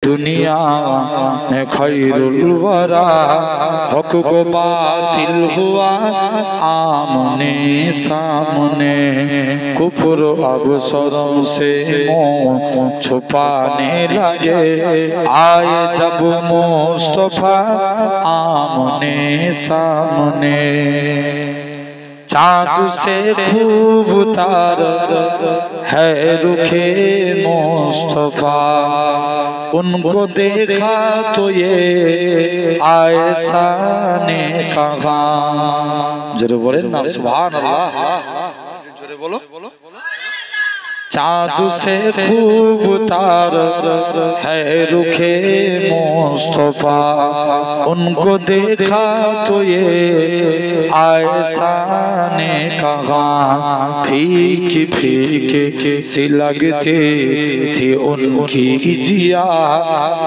दुनिया में खैरुल वरा हक को बातिल हुआ आमने सामने कुफर अब शर्म से मुँह छुपाने लगे आए जब मुस्तफा आमने सामने चाँद से खूब उतार है रुखे मुस्तफा उनको देखा तो ये आयशा ने कहा जरूर बोले ना सुभान अल्लाह जरूर बोलो चाँद से खूब उतार है रुखे मुस्तफा उनको देखा तो ये आयशा ने कहा फीकी फीकी सी लगती थी उनकी जिया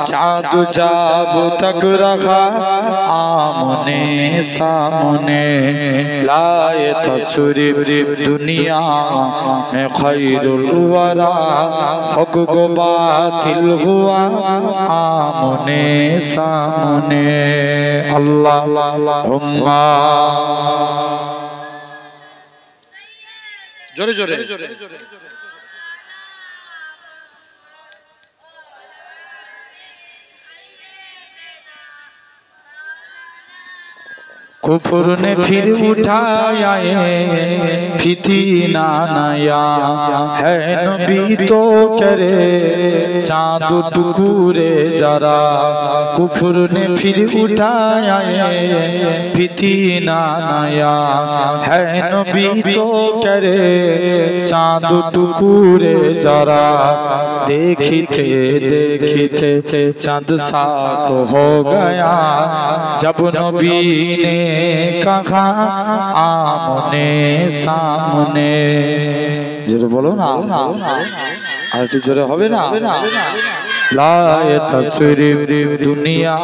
चाँद जब तक रखा आमने सामने लाए तस्वीर दुनिया में खैरुल वरा हक को बातिल हुआ आमने सामने अल्लाहुम्मा जोरे जोरे कुफर ने फिर उठाया फितना नया है नबी तो करे चाँद टुकुरे जरा कुफर ने फिर उठाया फितना नया है नबी तो करे चाँद टुकुरे जरा देखते देखते चाँद साफ हो गया जब नबी ने कहा आमने सामने जोरे बोलो ना আর একটু জোরে হবে না लाए तस्वीर दुनिया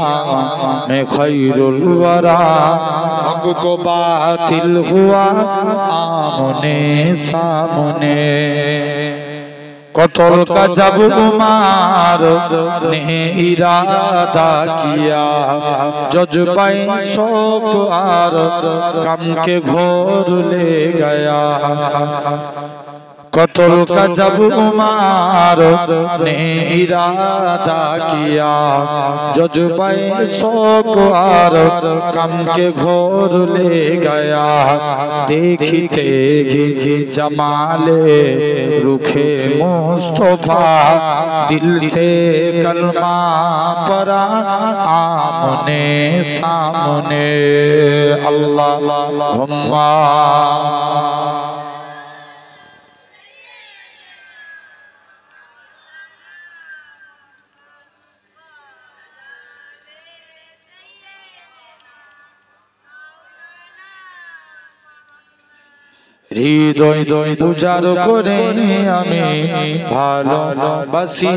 में खैरुल वरा हक को बातिल हुआ आमने सामने कत्ल का जब उमर ने इरादा किया जज्बाए शौक आर कम के घोर ले गया कत्ल का जब उमर ने इरादा किया जज्बाए शौक आर कम के घोर ले गया देखते ही जमाले रुखे मुस्तफा दिल से कलमा परा आमने सामने अल्लाहुम्मा হৃদয় উজাড় করে আমি ভালোবাসি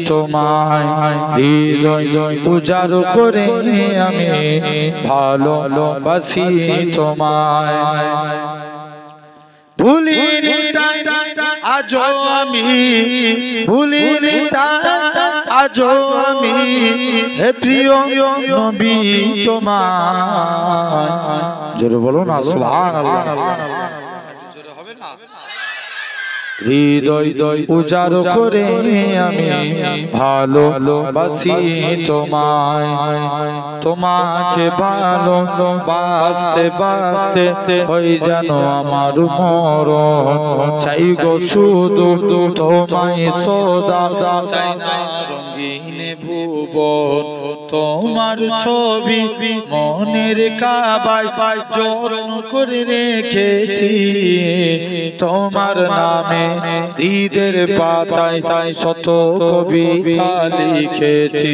তোমায় হৃদয় উজাড় করে আমি ভালোবাসি তোমায় ভুলিনি তাই আজও আমি ভুলিনি তাই আজও আমি হে প্রিয় নবী তোমায় জোরে বলো না সুবহানাল্লাহ হৃদয় উজাড় করে আমি ভালোবাসি তোমায় তোমাকে ভালোবাসতে বাসতে হই যেন আমার মরণ চাই গো শুধু তোমায় সদা চাই রঙিন ভুবন তোমার ছবি মনের কাবায় যত্ন করে রেখেছি তোমার নামে হৃদের পাতায় শত কবিতা লিখেছি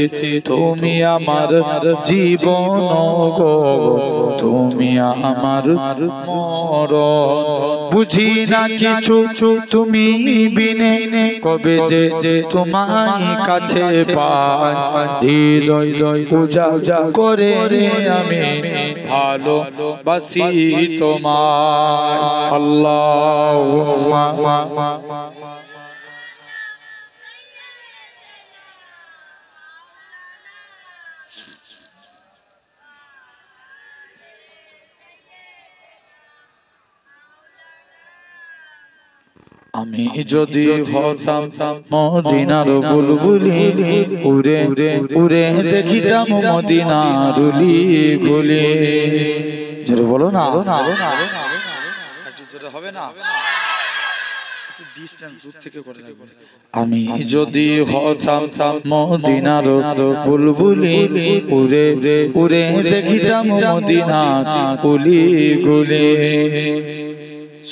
তুমি আমার জীবন গো তুমি আমার মরণ বুঝি না কিছু তুমি বিনে কবে যে তোমায় কাছে পাই হৃদয় উজাড় করে আমি ভালোবাসি তোমায় আল্লাহুম্মা আমি যদি হতাম মদিনার বুলবুলি উড়ে উড়ে দেখিতাম মদিনার উলি গুলি। জোরে বলো না, একটু জোরে হবে না, একটু ডিসটেন্স দূর থেকে করে রাখবে। আমি যদি হতাম মদিনার বুলবুলি উড়ে উড়ে দেখিতাম মদিনার উলি গুলি।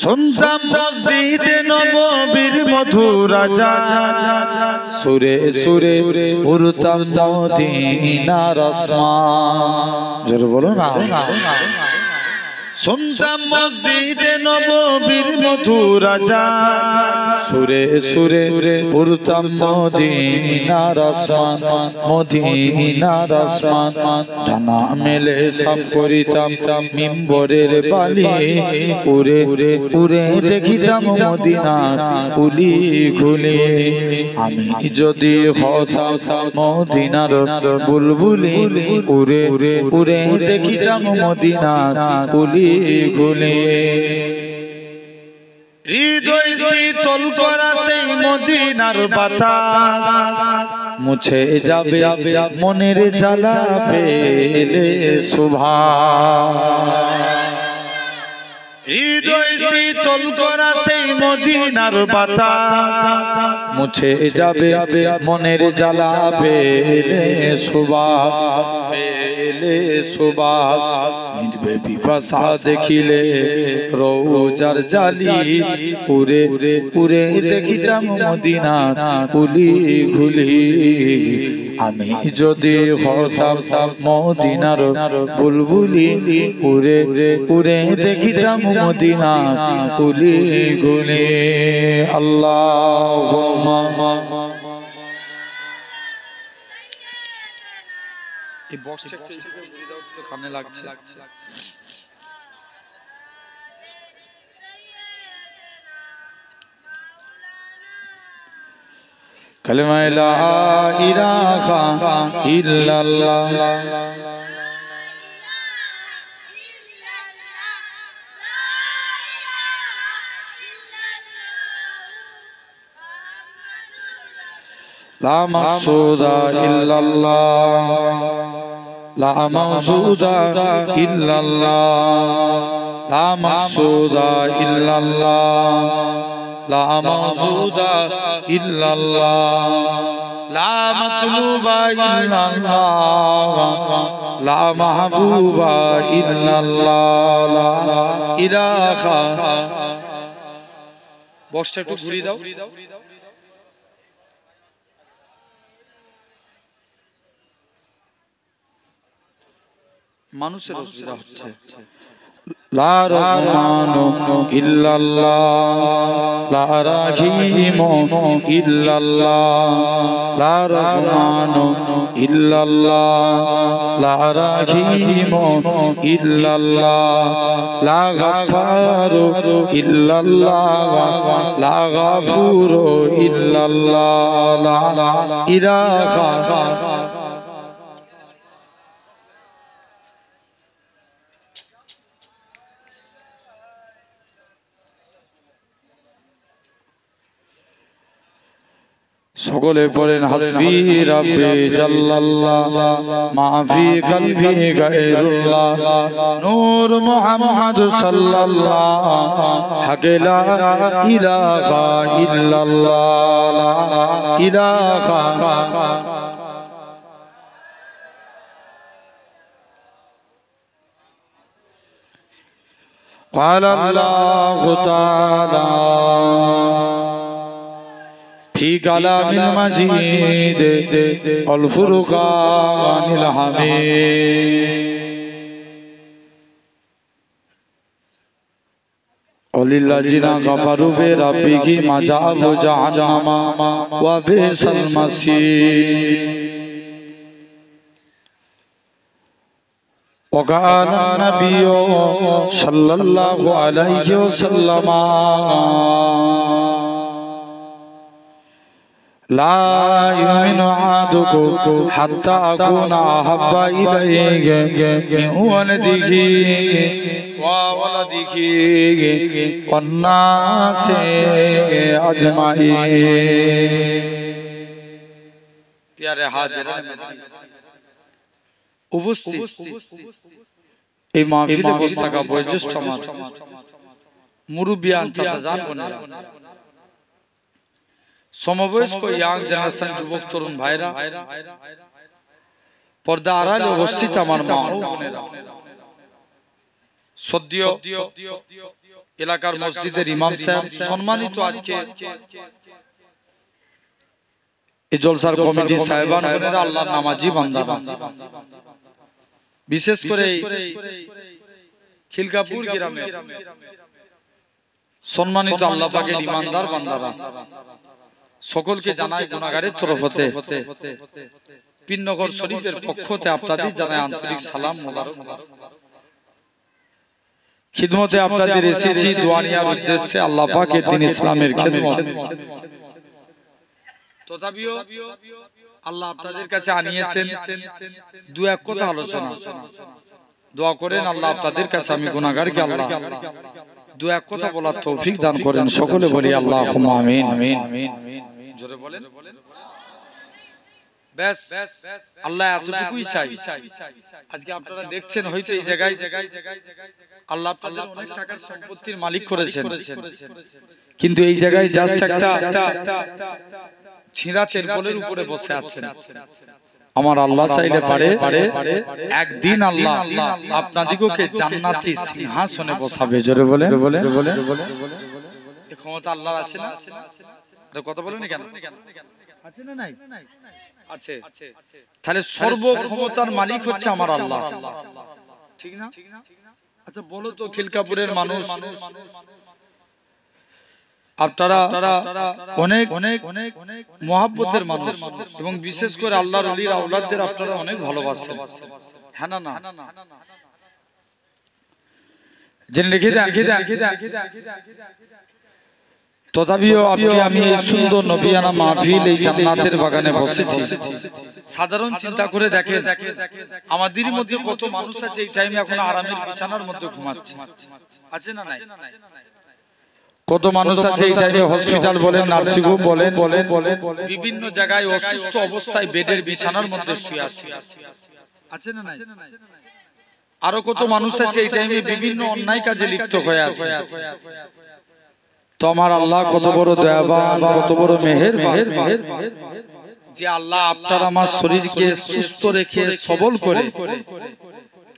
শুনতাম মসজিদে নববীর মধুর আজান, সুরে সুরে উড়তাম মদিনার আসমান। জোরে বলো না। শুনতাম মসজিদে নববীর মধুর আজান, সুরে সুরে উড়তাম মদিনার আসমান, মদিনার আসমান। ডানা মেলে সাফ করিতাম মিম্বরের বালি, উড়ে উড়ে দেখিতাম মদিনার উলি গুলি। আমি যদি হতাম মদিনার বুলবুলি উড়ে উড়ে দেখিতাম মদিনার উলি গুলি। হৃদয় শীতল করা সেই মদিনার বাতাস, মুছে যাবে মনের জ্বালা পেলে সুভাষ। হৃদয় শীতল করা সেই মদিনার বাতাস, মুছে যাবে মনের জ্বালা পেলে সুবাস, পেলে সুবাস। মিটবে পিপাসা দেখিলে রোজার জালি, উড়ে উড়ে দেখিতাম মদিনার উলি গুলি। আমি যদি হতাম মদিনার বুলবুলি উড়ে উড়ে দেখিতাম মদিনার উলি গুলি। আল্লাহুম্মা। এই বক্সটা একটু কানে লাগছে। কালেমা লা ইলাহা ইল্লাল্লাহ, লা মাকসুদা ইল্লাল্লাহ, লা মাওজুদা ইল্লাল্লাহ, লা মাকসুদা ইল্লাল্লাহ, লা মাওজুদা ইল্লাল্লাহ, লা মাতলুবা ইল্লাল্লাহ, লা মাহবুবা ইল্লাল্লাহ, লা ইলাহা। বক্সটা একটু ঘুরিয়ে দাও। মানুষের অসুবিধা হচ্ছে। লা রহমানু ইল্লাল্লাহ, লা রাহিমু ইল্লাল্লাহ, লা রহমানু ইল্লাল্লাহ, লা রাহিমু ইল্লাল্লাহ, লা গাফফারু ইল্লাল্লাহ, লা গাফুরু ইল্লাল্লাহ, লা ইলাহা। সকলে পড়েন হাসবি রাব্বি জাল্লাল্লাহ, মাফি কলবি গায়রুল্লাহ, নূর মুহাম্মদ সাল্লাল্লাহ, হাকে লা ইলাহা ইল্লাল্লাহ, লা ইলাহা। قال الله تعالى في كلام المجيد والفرقان الحميد وللذين كفروا بربهم عذاب جهنم وبئس المصير وقال النبي صلى الله عليه وسلم লা ইউমিনু আহাদুকুম হাত্তা আকুনা আহাব্বা ইলাইহি মিন ওয়ালিদিহি ওয়া ওয়ালাদিহি ওয়ান নাসি আজমাইন। প্যারে হাজিরান উপস্থিত এই মাহফিলে বসে থাকা বয়োজ্যেষ্ঠ আমার মুরব্বিয়ান চাচাজান বোনেরা, সমবয়স্ক ইয়াং জেনারেশন যুবক তরুণ ভাইরা, পর্দা আড়ালে উপস্থিত আমার মা ও বোনেরা, সদ্য এলাকার মসজিদের ইমাম সাহেব, সম্মানিত আজকে এই জলসার কমিটি সাহেবান বোনেরা, আল্লাহর নামাজি বান্দারা, বিশেষ করে খিলকাপুর গ্রামে সম্মানিত আল্লাহ পাকের ইমানদার বান্দারা, সকলকে জানাই গুনাহগারের তরফ হতে পিননগর শরীফের পক্ষ হতে আপনাদের জানাই আন্তরিক সালাম মোবারক। খিদমতে আপনাদের এসেছি দোয়া নেওয়ার উদ্দেশ্যে, আল্লাহ পাকের দ্বীন ইসলামের খিদমত। তথাপিও আল্লাহ আপনাদের কাছে আনিয়েছেন দু এক কথা আলোচনা, দোয়া করেন আল্লাহ আপনাদের কাছে আমি গুনাহগারকে আল্লাহ দু এক কথা বলার তৌফিক দান করেন। সকলে বলি আল্লাহুম্মা আমিন। জোরে বলেন। ব্যাস, আল্লাহ এতটুকুই চাই। আজকে আপনারা দেখছেন হয়তো এই জায়গায় আল্লাহ আপনাদের অনেক টাকার সম্পত্তির মালিক করেছেন, কিন্তু এই জায়গায় জাস্ট একটা ছিঁড়া তেরপলের উপরে বসে আছেন। আমার আল্লাহ চাইলে পারে একদিন আল্লাহ আপনাদিগকে জান্নাতি সিংহাসনে বসাবে। জোরে বলে এই ক্ষমতা আল্লাহর আছে না? আরে কথা বলেন কেন? আছে না নাই? আছে। তাহলে সর্ব ক্ষমতার মালিক হচ্ছে আমার আল্লাহ, ঠিক না? আচ্ছা বলো তো, খিলকাপুরের মানুষ আপনারা অনেক মহব্বতের মানুষ এবং বিশেষ করে আল্লাহর ওলির আওলাদদের আপনারা অনেক ভালোবাসেন, হ্যাঁ না? জেনে রেখে দেন। তথাপিও আমি এই সুন্দর নবিয়ানা মাহফিল, এই জান্নাতের বাগানে বসেছি। সাধারণ চিন্তা করে দেখেন, আমাদের মধ্যে কত মানুষ আছে এই টাইমে এখন আরামের বিছানার মধ্যে ঘুমাচ্ছে, আছে না নাই? কত মানুষ আছে এই টাইমে হসপিটাল বলেন, নার্সিং হোম বলেন, বিভিন্ন জায়গায় অসুস্থ অবস্থায় বেডের বিছানার মধ্যে শুয়ে আছে, আছে না নাই? আরো কত মানুষ আছে এই টাইমে বিভিন্ন অন্যায় কাজে লিপ্ত হয়ে আছে। তো আমার আল্লাহ কত বড় দয়াবান, কত বড় মেহেরবান যে আল্লাহ আপনার আমার শরীরকে সুস্থ রেখে সবল করে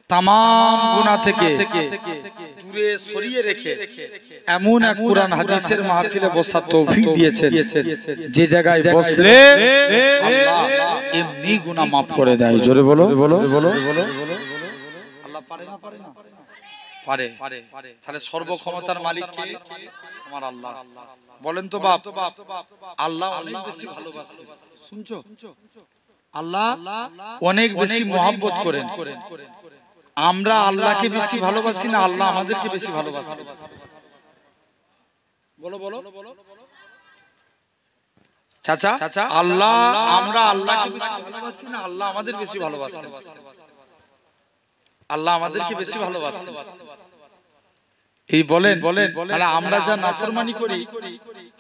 তামাম গুনাহ থেকে দূরে সরিয়ে রেখে এমন এক কোরআন হাদিসের মাহফিলে বসার তৌফিক দিয়েছেন, যে জায়গায় বসলে আল্লাহ এমনি গুনাহ maaf করে দেয়। জোরে বলো। আল্লাহ পারে না? পারে। তাহলে সর্বক্ষমতার মালিক কে? আমার আল্লাহ। বলেন তো বাপ, আল্লাহ অনেক বেশি ভালোবাসে। শুনছো? আল্লাহ অনেক বেশি মহব্বত করেন। আমরা আল্লাহকে বেশি ভালোবাসি না আল্লাহ আমাদেরকে বেশি ভালোবাসে? বলো চাচা, আল্লাহ আমরা আল্লাহকে বেশি ভালোবাসি না আল্লাহ আমাদের বেশি ভালোবাসে? আল্লাহ আমাদেরকে বেশি ভালোবাসে। এই বলেন, তাহলে আমরা যা নাফরমানি করি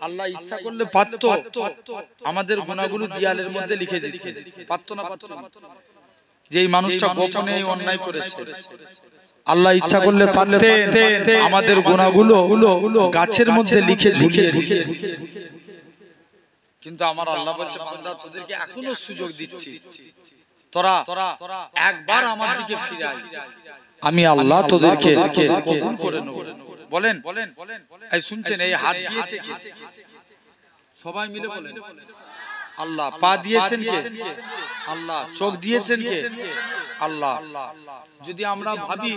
আল্লাহ ইচ্ছা করলে পারতো আমাদের গুনাহগুলো দেয়ালের মধ্যে লিখে দিতে, পারতো না? যে এই মানুষটা গোপনে এই অন্যায় করেছে, আল্লাহ ইচ্ছা করলে পারতেন আমাদের গুনাহগুলো গাছের মধ্যে লিখে ঝুলিয়ে দিতে। কিন্তু আমার আল্লাহ বলছে, বান্দা তোদেরকে এখনো সুযোগ দিচ্ছি, তোরা একবার আমার দিকে ফিরে আয়, আমি আল্লাহ তোদেরকে কবুল করে নেব। বলেন, এই শুনছেন? এই হাত দিয়েছে কে? সবাই মিলে বলেন আল্লাহ। পা দিয়েছেন কে? আল্লাহ। চোখ দিয়েছেন কে? আল্লাহ। যদি আমরা ভাবি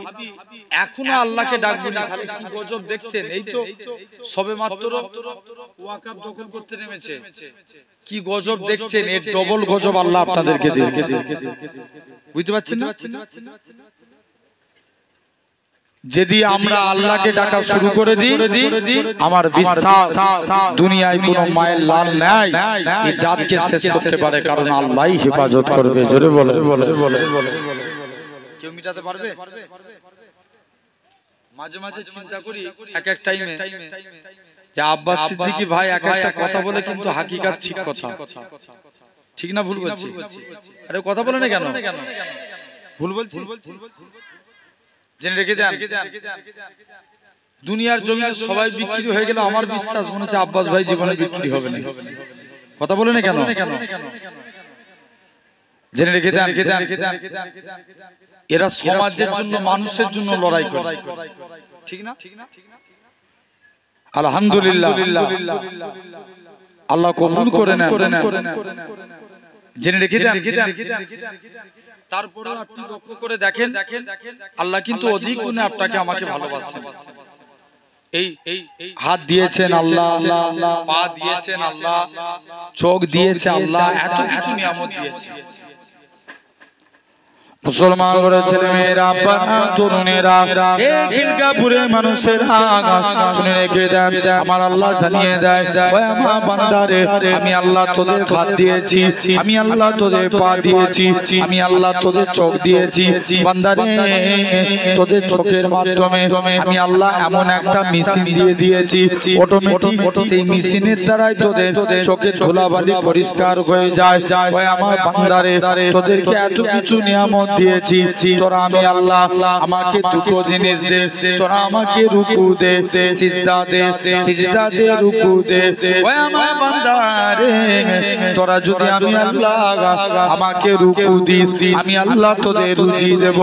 এখনো আল্লাহকে ডাকবো না, তাহলে কি গজব দেখছেন? এই তো সবে মাত্র ওয়াকফ দখল করতে নেমেছে, কি গজব দেখছেন? এর ডবল গজব আল্লাহ আপনাদেরকে দিবে। বুঝতে পারছেন না? যদি আমরা আল্লাহকে ডাকা শুরু করে দিই, আমার বিশ্বাস দুনিয়ায় কোনো মায়ের লাল নাই এই জাতকে শেষ করতে পারে, কারণ আল্লাহই হেফাজত করবে। জোরে বলে কেউ মিটাতে পারবে? মাঝে মাঝে চিন্তা করি এক এক টাইমে যে আব্বাস সিদ্দিকী ভাই এক একটা কথা বলে কিন্তু হাকিকাত ঠিক কথা, ঠিক না ভুল বলছি? আরে কথা বলে না কেন? ভুল বলছি? জেনে রেখে দেন, দুনিয়ার জমিনে সবাই বিক্রি হয়ে গেল, আমার বিশ্বাস মনে হচ্ছে আব্বাস ভাই জীবনে বিক্রি হবে না। কথা বলে না কেন? জেনে রেখে দেন, এরা সমাজের জন্য, মানুষের জন্য লড়াই করে, ঠিক না? আলহামদুলিল্লাহ, আল্লাহ কবুল করে নেন। জেনে রেখে দেন, তারপরে আপনি লক্ষ্য করে দেখেন আল্লাহ কিন্তু অধিক গুণে আপনাকে আমাকে ভালোবাসেন। এই হাত দিয়েছেন আল্লাহ, পা দিয়েছেন আল্লাহ, চোখ দিয়েছে আল্লাহ, এত কিছু নিয়ামত দিয়েছে। মুসলমান করে ছেলে মেয়েরা, তরুণেরা, খিলগাপুরে মানুষেরা শুনে রেখে দেন, আমার আল্লাহ জানিয়ে দেয়, ওই আমার বান্দারে, আমি আল্লাহ তোদের হাত দিয়েছি, আমি আল্লাহ তোদের পা দিয়েছি, আমি আল্লাহ তোদের চোখ দিয়েছি। বান্দারে, তোদের চোখের মাধ্যমে আমি আল্লাহ এমন একটা মেশিন দিয়ে দিয়েছি, অটোমেটিক সেই মেশিনের দ্বারাই তোদের চোখের ধুলাবালি পরিষ্কার হয়ে যায়। ওই আমার বান্দারে, তোদেরকে এত কিছু নিয়ামত দিয়েছি, তোরা আমি আল্লাহ আমাকে দুটো জিনিস দে, তোরা আমাকে রুকু দে, সিজদা দে, সিজদা দে, রুকু দে। ওই আমার বান্দারে, তোরা যদি আমি আল্লাহ আমাকে রুকু দিস, আমি আল্লাহ তোদের রুজি দেব।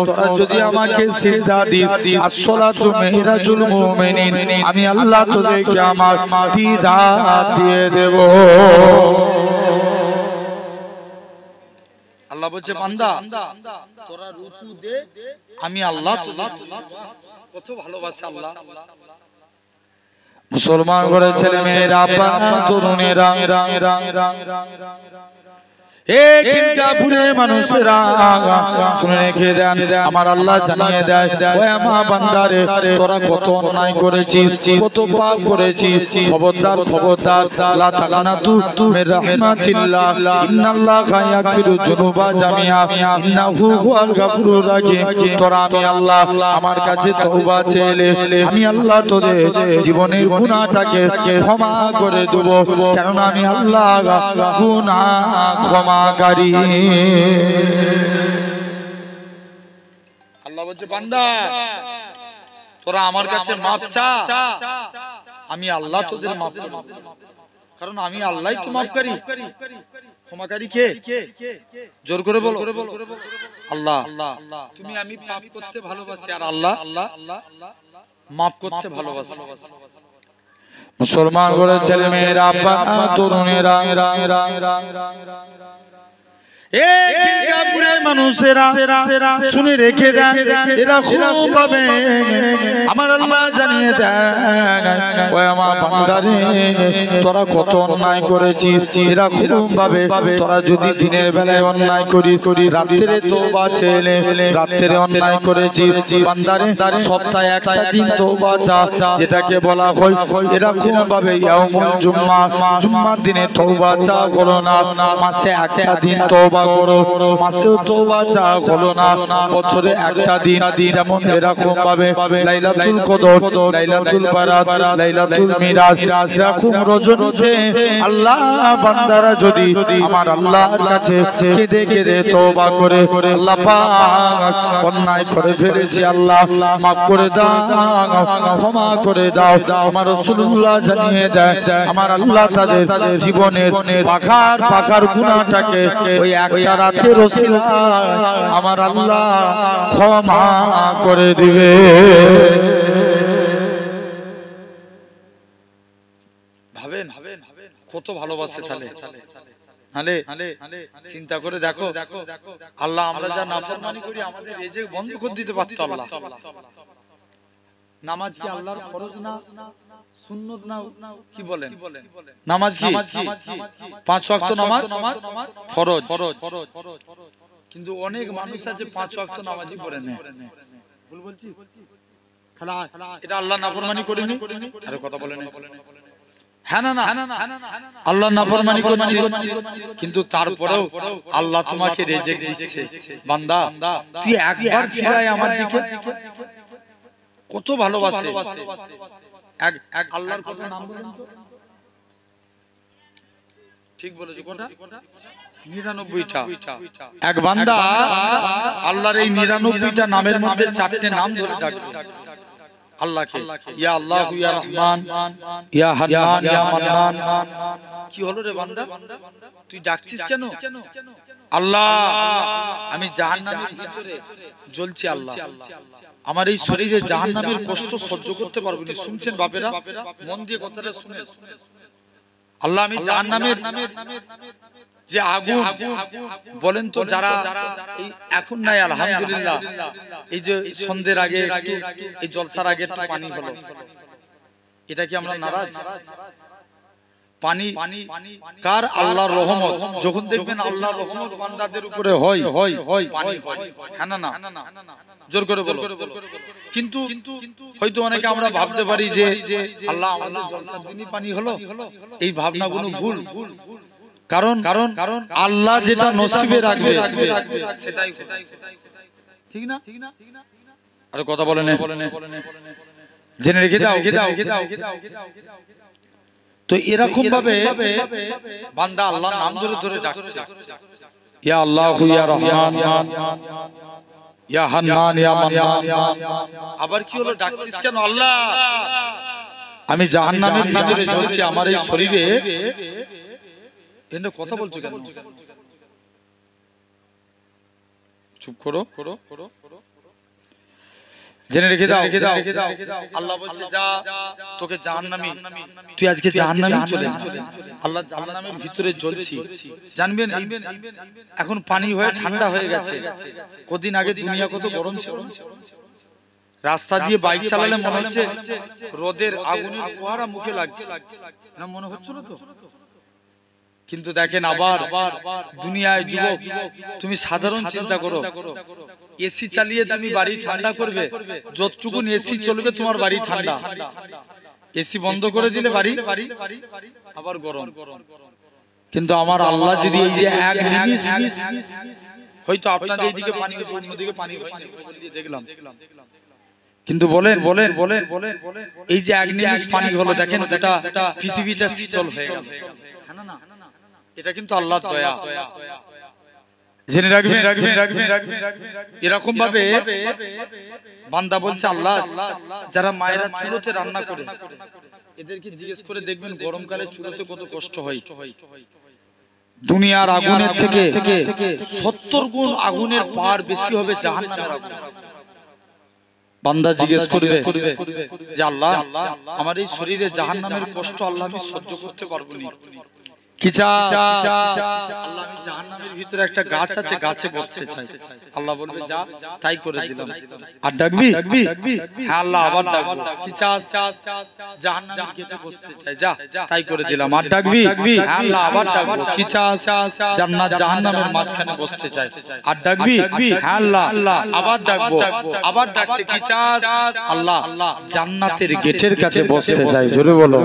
তোরা যদি আমাকে সিজদা দিস, আসসালাতু মিরাজুল মুমিনিন, আমি আল্লাহ তোদেরকে আমার দিদার দিয়ে দেব। আল্লাহ বলছে, বান্দা তোরা রুকু দে, আমি আল্লাহ কত ভালোবাসে আল্লাহ। মুসলমান করে ছেলে মেয়েরা, তরুণেরা, মানুষেরা শুনে রেখে দেন, আমার আল্লাহ জানিয়ে দেয়, ওই আমার বান্দারে, তোরা কত অন্যায় করেছিস, কত পাপ করেছিস, খবরদার খবরদার, লা তাকানাতু মির রাহমাতিল্লাহ, ইন্নাল্লাহা ইয়াগফিরু যুনুবা জামিআ, ইন্নাহু হুয়াল গাফুরুর রাহিম। তোরা আমি আল্লাহ আমার কাছে তওবা চেলে, আমি আল্লাহ তোদের জীবনের গুনাহটাকে ক্ষমা করে দেব, কারণ আমি আল্লাহ গুনাহ ক্ষমা। আল্লাহ বলছে, বান্দা তোরা আমার কাছে মাপ চা, আমি আল্লাহ তোদের মাপ করব, কারণ আমি আল্লাহই তো মাপকারী। ক্ষমাকারী কে? জোর করে বলো, আল্লাহ। তুমি আমি পাপ করতে ভালোবাসি, আর আল্লাহ মাপ করতে ভালোবাসে। মুসলমান করে ছেলে মেয়েরা, তরুণেরা, মানুষেরা শুনে রেখে দেন, এরা খুব ভাবে আমার আল্লাহ জানিয়ে দেন, ওই আমার বান্দারে, তোরা কত অন্যায় করেছিস, এরা খুব ভাবে তোরা যদি দিনের বেলায় অন্যায় করিস, রাত্রে তওবা চেলে, রাত্রে অন্যায় করেছিস, বান্দারে সপ্তাহে একটা দিন তওবা চা, যেটাকে বলা হয় এরকম ভাবে ইয়াউমুল জুম্মা, জুম্মার দিনে তওবা চা করো না, মাসে একটা দিন তওবা করো, মাসেও তওবা চা হলো না, বছরে একটা দিন, যেমন এরকম ভাবে লাইলাতুল কদর, লাইলাতুল বারাত, লাইলাতুল মিরাজ, এরকম রজনীতে আল্লাহ বান্দারা যদি আমার আল্লাহর কাছে কেঁদে কেঁদে তওবা করে, আল্লাহ পাক অন্যায় করে ফেলেছি, আল্লাহ মাফ করে দাও, ক্ষমা করে দাও, আমার রাসূলুল্লাহ জানিয়ে দেয়, আমার আল্লাহ তাদের জীবনের পাখার গুনাহটাকে ওই একটা রাতের ওসিলায় আমার আল্লাহ ক্ষমা করে দিবে। ভাবেন কত ভালোবাসে, তাহলে চিন্তা করে দেখো আল্লাহ, আমরা যা নাফরমানি করি আমাদের রিজিক বন্ধ করে দিতে পারত আল্লাহ। নামাজ কি আল্লাহর ফরজ না সুন্নত না? কি বলেন? নামাজ কি 5 ওয়াক্ত নামাজ ফরজ, কিন্তু অনেক মানুষ আছে 5 ওয়াক্ত নামাজই পড়ে না। ভুল বলছি? এটা আল্লাহ নাফরমানি করেনি? আরে কথা বলেন। হ্যাঁ না আল্লাহ নাফরমানি করছে, কিন্তু তারপরেও আল্লাহ তোমাকে রিজেক্ট দিচ্ছে। বান্দা তুই একবার ফিরে আয় আমার দিকে, কত ভালোবাসে। এক আল্লাহর কত নাম বলেন তো? ঠিক বলেছো, কোনটা? 99টা। এক বান্দা আল্লাহর এই 99টা নামের মধ্যে 4টে নাম ধরে ডাকবে আল্লাহকে। ইয়া আল্লাহ, ইয়া রহমান, ইয়া হান্নান, ইয়া মান্নান। কি হলো রে বান্দা, তুই ডাকছিস কেন? আল্লাহ আমি জাহান্নামের ভিতরে জ্বলছি, আল্লাহ আমার এই শরীরে জাহান্নামের কষ্ট সহ্য করতে পারবো না। শুনছেন বাপেরা, মন দিয়ে কথাটা শুনেন। আল্লাহ আমি জাহান্নামের যে আগুন, বলেন তো যারা এই এখন নাই আলহামদুলিল্লাহ, এই যে সন্ধ্যের আগে এই জলসার আগে একটু পানি হলো, এটা কি আমরা নারাজ? পানি কার? আল্লাহর রহমত। যখন দেখবেন আল্লাহর রহমত বান্দাদের উপরে হয় পানি হয়। হ্যাঁ না জোর করে বলো। কিন্তু হয়তো অনেকে আমরা ভাবতে পারি যে আল্লাহ আমাদের জলসার দিনই পানি হলো, এই ভাবনাগুলো ভুল। কারণ আল্লাহ যেটা নসিবে রাখবে সেটাই ঠিক না? আরে কথা বলেন, জেনে রেখে দাও। তো এরকম ভাবে বান্দা আল্লাহর নাম ধরে ধরে ডাকছে, ইয়া আল্লাহ, ইয়া রহমান, ইয়া হান্নান, ইয়া মান্নান। আবার কি হলো, ডাকছিস কেন? আল্লাহ আমি জাহান্নামের ভিতরে জ্বলছি, আমার এই শরীরে। এন্ড কথা বলছো কেন? চুপ করো। জেনে রেখে দাও। আল্লাহ বলছে যা, তোকে জাহান্নামী, তুই আজকে জাহান্নামে চলে যা। আল্লাহ জাহান্নামের ভিতরে জ্বলছি, জানবেন এখন পানি হয়ে ঠান্ডা হয়ে গেছে। কদিন আগে দুনিয়া কত গরম ছিল, রাস্তা দিয়ে বাইক চালালে মনে হচ্ছে রোদের আগুনের ফোয়ারা মুখে লাগছে, না মনে হচ্ছিল তো? কিন্তু দেখেন আবার দুনিয়ায় যুবক, তুমি সাধারণ চিন্তা করো, এসি চালিয়ে তুমি বাড়ি ঠান্ডা করবে, যতটুকু এসি চলবে তোমার বাড়ি ঠান্ডা। এসি বন্ধ করে দিলে বাড়ি আবার গরম। কিন্তু আমার আল্লাহ যদি এই যে এক নিমিষ, হয়তো আপনাদের এইদিকে পানি, অন্যদিকে পানি হয়নি, দেখলাম, কিন্তু বলেন এই যে এক নিমিষ পানি হলো, দেখেন গোটা পৃথিবীটা শীতল হয়ে গেল। এটা কিন্তু আল্লাহর দয়া, জেনে রাখবেন। এরকম ভাবে বান্দা বলছে আল্লাহ, যারা মায়েরা চুলোতে রান্না করে, এদেরকে জিজ্ঞেস করে দেখবেন গরমকালে চুলোতে কত কষ্ট হয়। দুনিয়ার আগুনের থেকে 70 গুণ আগুনের পার বেশি হবে জাহান্নামের আগুন। বান্দা জিজ্ঞেস করবে যে আল্লাহ আমার এই শরীরে জাহান্নামের কষ্ট আল্লাহ আমি সহ্য করতে পারবো না, কি চাস? আল্লাহ আমি জাহান্নামের ভিতরে একটা গাছ আছে, গাছে বসতে চাই। আল্লাহ বলবে যা, তাই করে দিলাম। আর ডাকবি? হ্যাঁ আল্লাহ আবার ডাকবো, কি চাস? জাহান্নামের গেটে বসতে চাই, যা, তাই করে দিলাম। আর ডাকবি? হ্যাঁ আল্লাহ আবার ডাকবো, কি চাস? জান্নাত জাহান্নামের মাঝখানে বসতে চাই। আর ডাকবি? হ্যাঁ আল্লাহ আবার ডাকবো, আবার ডাকছে, কি চাস? আল্লাহ জান্নাতের গেটের কাছে বসতে চাই। জোরে বলো।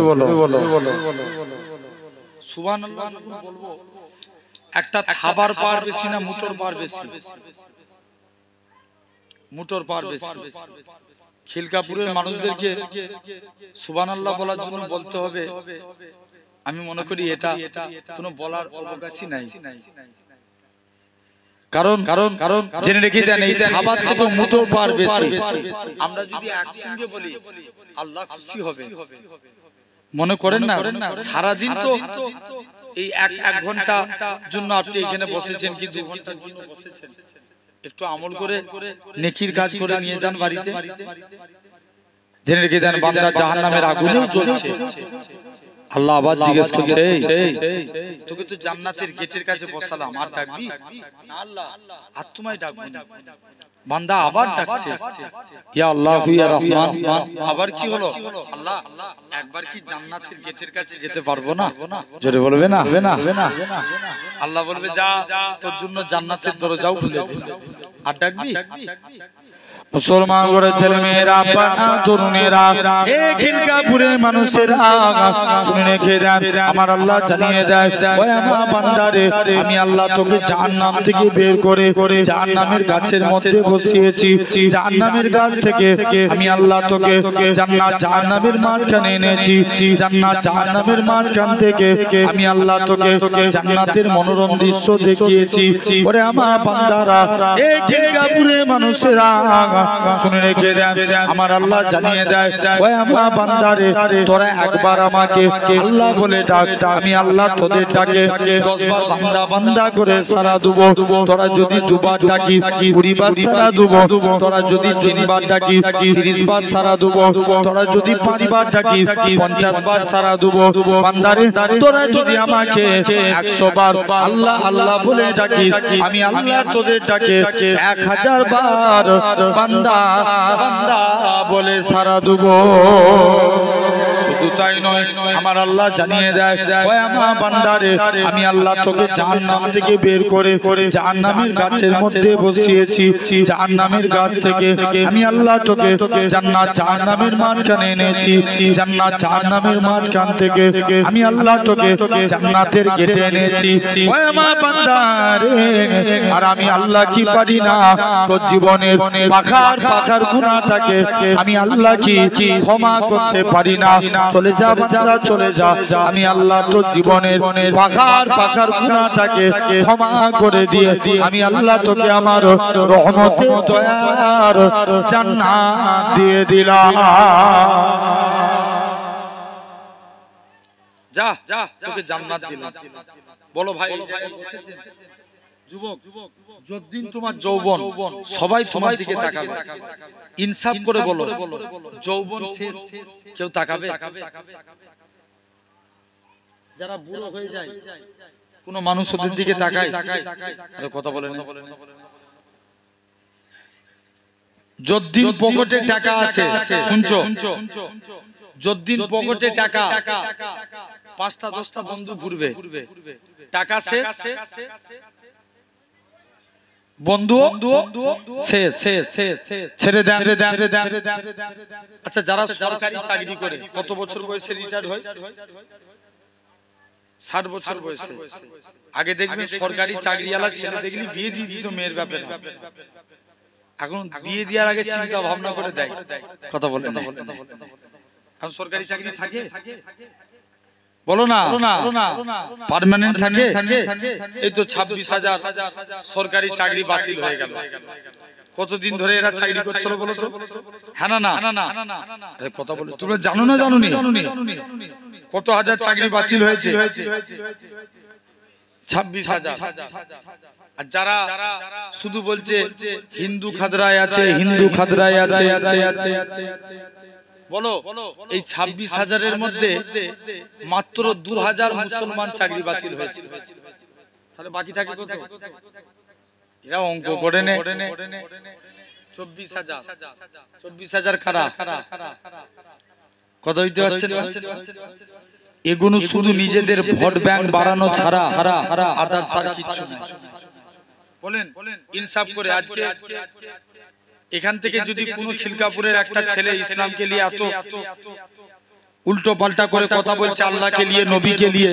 সুবহানাল্লাহ বলবো। একটা খাবার পার বেশি না মোটর পার বেশি? মোটর পার বেশি। খিলকাপুরের মানুষদেরকে সুবহানাল্লাহ বলার জন্য বলতে হবে, আমি মনে করি এটা কোনো বলার অবকাশই নাই। কারণ জেনে রেখে দেন, এই খাবার থেকে মোটর পার বেশি। আমরা যদি একসঙ্গে বলি আল্লাহ খুশি হবে, মনে করেন না? সারাদিন তো এই এক ঘন্টা জন্য আপনি এখানে বসেছেন, কি 2 ঘন্টার জন্য বসেছেন, একটু আমল করে নেকির কাজ করে নিয়ে যান বাড়িতে। জেনে রেখে দেন বান্দা জাহান্নামের আগুনেও জ্বলছে। আল্লাহ আবার জিজ্ঞেস করছে, তোকে তো জান্নাতের গেটের কাছে বসালাম, আর ডাকবি না? আল্লাহ আর তোমায় ডাকবো না। বান্দা আবার ডাকছে, ইয়া আল্লাহ, ইয়া রহমান। আবার কি হলো? আল্লাহ একবার কি জান্নাতের গেটের কাছে যেতে পারবো না? জোরে বলবে না? আল্লাহ বলবে যা, তোর জন্য জান্নাতের দরজাও খুলে দিলাম। আর ডাকবি? মুসলমান করে ছেলে মেয়েরা তরুণেরা এই খিলকাপুরে মানুষেরা শুনে রেখে দেন আমার আল্লাহ জানিয়ে দেয় ওই আমার বান্দারে আমি আল্লাহ তোকে জাহান্নাম থেকে বের করে জাহান্নামের গাছের মধ্যে বসিয়েছি জাহান্নামের গাছ থেকে আমি আল্লাহ তোকে জান্নাত জাহান্নামের মাঝখানে এনেছি জান্নাত জাহান্নামের মাঝখান থেকে আমি আল্লাহ তোকে জান্নাতের মনোরম দৃশ্য দেখিয়েছি ওরে আমার বান্দারা এই খিলকাপুরে মানুষেরা শুনে রেখে দেন আমার আল্লাহ জানিয়ে দেয় ওই আমার বান্দারে তোরা একবার আমাকে আল্লাহ বলে ডাক আমি আল্লাহ তোদের ডাকে 10 বার বান্দা বান্দা করে সারা দেব তোরা যদি 2 বার ডাকি 20 বার সারা দেব তোরা যদি 3 বার ডাকি 30 বার সারা দেব তোরা যদি 5 বার ডাকি 50 বার সারা দেব বান্দারে তোরা যদি আমাকে 100 বার আল্লাহ আল্লাহ বলে ডাকিস আমি আল্লাহ তোদের ডাকে 1000 বার বান্দা বান্দা বলে সারা দেব শুধু তাই নয় আমার আল্লাহ জানিয়ে দেয় ওই আমার বান্দারে আমি আল্লাহ তোকে জাহান্নাম থেকে বের করে জাহান্নামের গাছের মধ্যে বসিয়েছি জাহান্নামের গাছ থেকে আমি আল্লাহ তোকে জান্নাত জাহান্নামের মাঝখানে এনেছি জান্নাত জাহান্নামের মাঝখান থেকে আমি আল্লাহ তোকে জান্নাতের গেটে এনেছি ওই আমার বান্দারে আর আমি আল্লাহ কি পারি না তোর জীবনের পাখার পাখার গুনাহটাকে আমি আল্লাহ কি ক্ষমা করতে পারি না চলে যা বান্দা চলে যা আমি আল্লাহ তোর জীবনের পাখার পাখার গুনাহটাকে ক্ষমা করে দিয়ে আমি আল্লাহ তোকে আমার রহমতের দয়ার জান্নাত দিয়ে দিলাম যা যা তোকে জান্নাত দিলাম বলো ভাই যুবক যতদিন তোমার যৌবন সবাই তোমার দিকে তাকাবে ইনসাফ করে বলো যৌবন শেষ কেউ তাকাবে যারা বুড়ো হয়ে যায় কোন মানুষ ওদের দিকে তাকায় আরে কথা বলেন যতদিন পকেটে টাকা আছে শুনছো যতদিন পকেটে টাকা 5টা 10টা বন্ধু ঘুরবে টাকা শেষ বন্ধু শেষ ছেড়ে দেন আচ্ছা যারা সরকারি চাকরি করে কত বছর বয়সে রিটায়ার হয় 60 বছর বয়সে আগে দেখবেন সরকারি চাকরিওয়ালা ছেলে দেখলি বিয়ে দিয়ে দিত মেয়ের ব্যাপারে এখন বিয়ে দেওয়ার আগে চিন্তা ভাবনা করে দেয় কথা বলেন এখন সরকারি চাকরি থাকে বলো না পার্মানেন্ট থাকে এই তো 26,000 সরকারি চাকরি বাতিল হয়ে গেল কতদিন ধরে এরা চাকরি করছিল বলো তো হ্যাঁ না আরে কথা বলো তোমরা জানো না জানোনি কত হাজার চাকরি বাতিল হয়েছে 26,000 আর যারা শুধু বলছে হিন্দু খাদরায় আছে বলো এই 26,000-এর মধ্যে মাত্র 2,000 মুসলমান চাকরি বাতিল হয়েছে তাহলে বাকি থাকে কত এরা অঙ্ক করে নে 24,000 খারা কত হইতে হচ্ছে এগুলো শুধু নিজেদের ভোট ব্যাংক বাড়ানো ছাড়া আদার্স আর কিছু না বলেন ইনসাফ করে আজকে এখান থেকে যদি কোনো খিলকাপুরের একটা ছেলে ইসলামকে নিয়ে এত উল্টো পাল্টা করে কথা বলছে আল্লাহকে নিয়ে নবীকে নিয়ে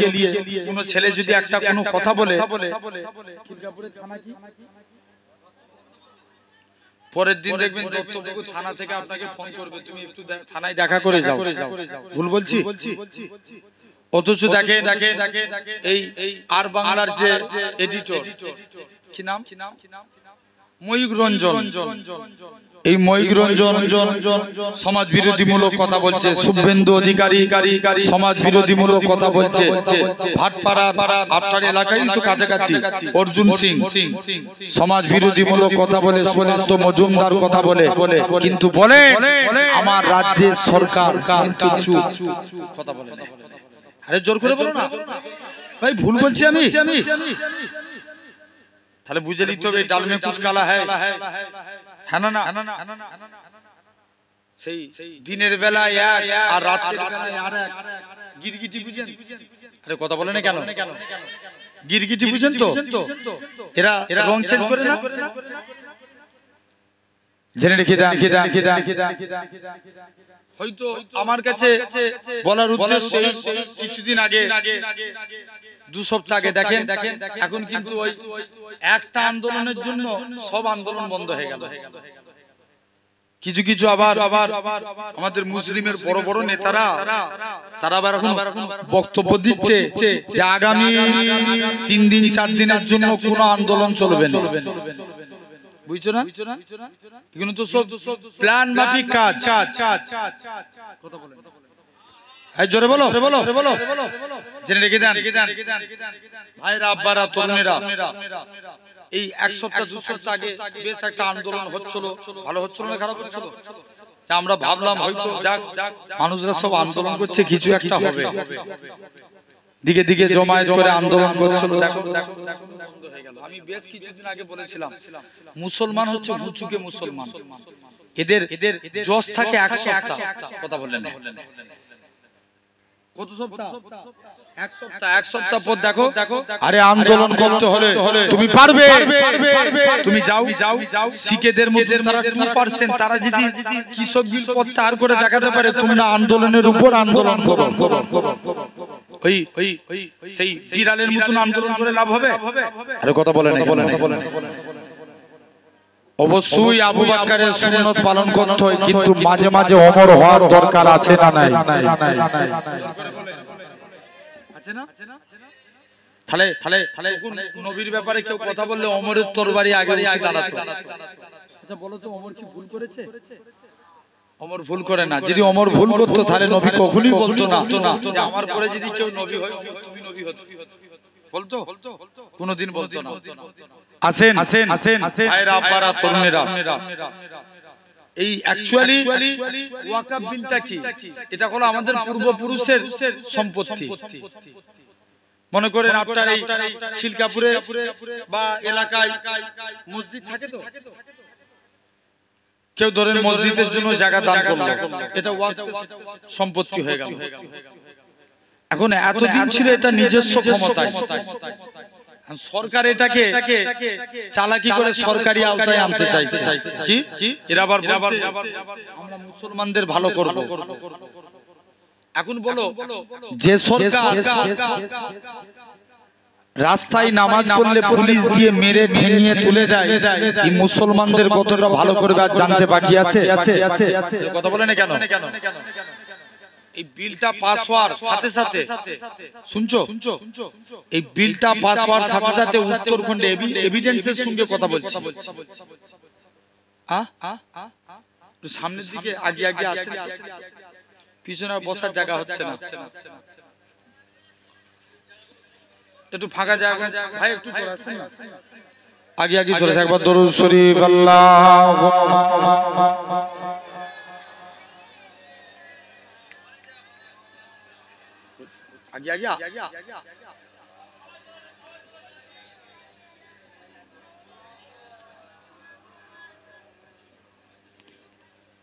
কোন ছেলে যদি একটা কোনো কথা বলে খিলকাপুরের থানা কি পরের দিন দেখবেন দত্তপুকুর থানা থেকে আপনাকে ফোন করবে তুমি একটু থানায় দেখা করে যাও ভুল বলছি অথচ দেখে এই আর বাংলার যে এডিটর কি নাম ময়ূক রঞ্জন এই ময়ূক রঞ্জন সমাজ বিরোধীমূলক কথা বলছে শুভেন্দু অধিকারী সমাজ বিরোধীমূলক কথা বলছে ভাটপাড়া আপনার এলাকায় তো কাছাকাছি অর্জুন সিং সমাজ বিরোধীমূলক কথা বলে সুমন্ত মজুমদার কথা বলে কিন্তু বলে আমার রাজ্যের সরকার কিন্তু চুপ কথা বলে আরে জোর করে বলো না ভাই ভুল বলছি আমি তাহলে বুঝে নিতে হবে ডাল মে কুছ কালা হ্যায় হ্যাঁ না সেই দিনের বেলা এক আর রাতের বেলা আরেক গিরগিটি বুঝেন আরে কথা বলে না কেন গিরগিটি বুঝেন তো এরা রং চেঞ্জ করে না জেনে রেখে দেন। হয়তো আমার কাছে বলার উদ্দেশ্য কিছুদিন আগে, 2 সপ্তাহ আগে দেখেন এখন কিন্তু ওই একটা আন্দোলনের জন্য সব আন্দোলন বন্ধ হয়ে গেল। কিছু কিছু আবার আমাদের মুসলিমের বড় বড় নেতারা তারা আবার এখন বক্তব্য দিচ্ছে যে আগামী 3 দিন 4 দিনের জন্য কোনো আন্দোলন চলবে না। বুঝছো না? এগুলো তো সব প্ল্যান মাফিক কাজ। কথা বলেন, এই জোরে বলো, জেনে রেখে দেন ভাইরা, আব্বারা, তরুণেরা। এই 1 সপ্তাহ 2 সপ্তাহ আগে বেশ একটা আন্দোলন হচ্ছিল, ভালো হচ্ছিল না খারাপ হচ্ছিল? আমরা ভাবলাম হয়তো যাক মানুষরা সব আন্দোলন করছে, কিছু একটা হবে। দিকে দিকে জমায়েত করে আন্দোলন করছিল। আমি বেশ কিছুদিন আগে বলেছিলাম মুসলমান হচ্ছে মুচুকে মুসলমান, এদের জজ থাকে 1 সপ্তাহ। কথা বললেন না? কত সপ্তাহ? 1 সপ্তাহ পর দেখো আরে আন্দোলন করতে হলে তুমি পারবে, তুমি যাও। শিখেদের মধ্যে তারা 2% তারা যদি কৃষক বিল প্রত্যাহার করে দেখাতে পারে তোমরা আন্দোলনের উপর আন্দোলন করো। ওই সেই বিড়ালের মতন আন্দোলন করে লাভ হবে? আরে কথা বলেন। অবশ্যই আবু বকরের সুন্নাত পালন করতে হয়, কিন্তু মাঝে মাঝে ওমর হওয়ার দরকার আছে না নাই? আছে না? তাহলে নবীর ব্যাপারে কেউ কথা বললে ওমরের তরবারি আগে উঠে দাঁড়াতো। আচ্ছা বলো তো, ওমর কি ভুল করেছে? ওমর ভুল করে না। যদি ওমর ভুল করতো তাহলে নবী কখনোই বলতো না যে আমার পরে যদি কেউ নবী হয় তুমি নবী হতো। বলতো? কোনোদিন বলতো না। আসেন ভাইরা, আব্বারা, তরুণেরা, এই অ্যাকচুয়ালি ওয়াকফ বিলটা কি? এটা হলো আমাদের পূর্বপুরুষের সম্পত্তি। মনে করেন আপনার এই খিলকাপুরে বা এলাকায় মসজিদ থাকে, তো কেউ ধরেন মসজিদের জন্য জায়গা দান করলো, এটা ওয়াকফ সম্পত্তি হয়ে গেল। এখন এতদিন ছিল এটা নিজস্ব ক্ষমতায়, সরকার এটাকে চালাকি করে সরকারি আওতায় আনতে চাইছে। কি এরা আবার আমরা মুসলমানদের ভালো করব। এখন বলো, যে সরকার রাস্তায় নামাজ পড়লে পুলিশ দিয়ে মেরে ঠেঙিয়ে তুলে দেয়, এই মুসলমানদের কতটা ভালো করবে আর জানতে বাকি আছে? কথা বলে না কেন? এই বিলটা পাস হওয়ার সাথে সাথে শুনছো, এই বিলটা পাস হওয়ার সাথে সাথে উত্তরখণ্ডে এভিডেন্সের সঙ্গে কথা বলছি। সামনের দিকে আগে আসে, পিছনে বসার জায়গা হচ্ছে না। একটু ফাঁকা জায়গা ভাই, একটু চলে আসুন না। আগে চলে আসে। একবার দরুদ শরীফ আল্লাহুম্মা আগে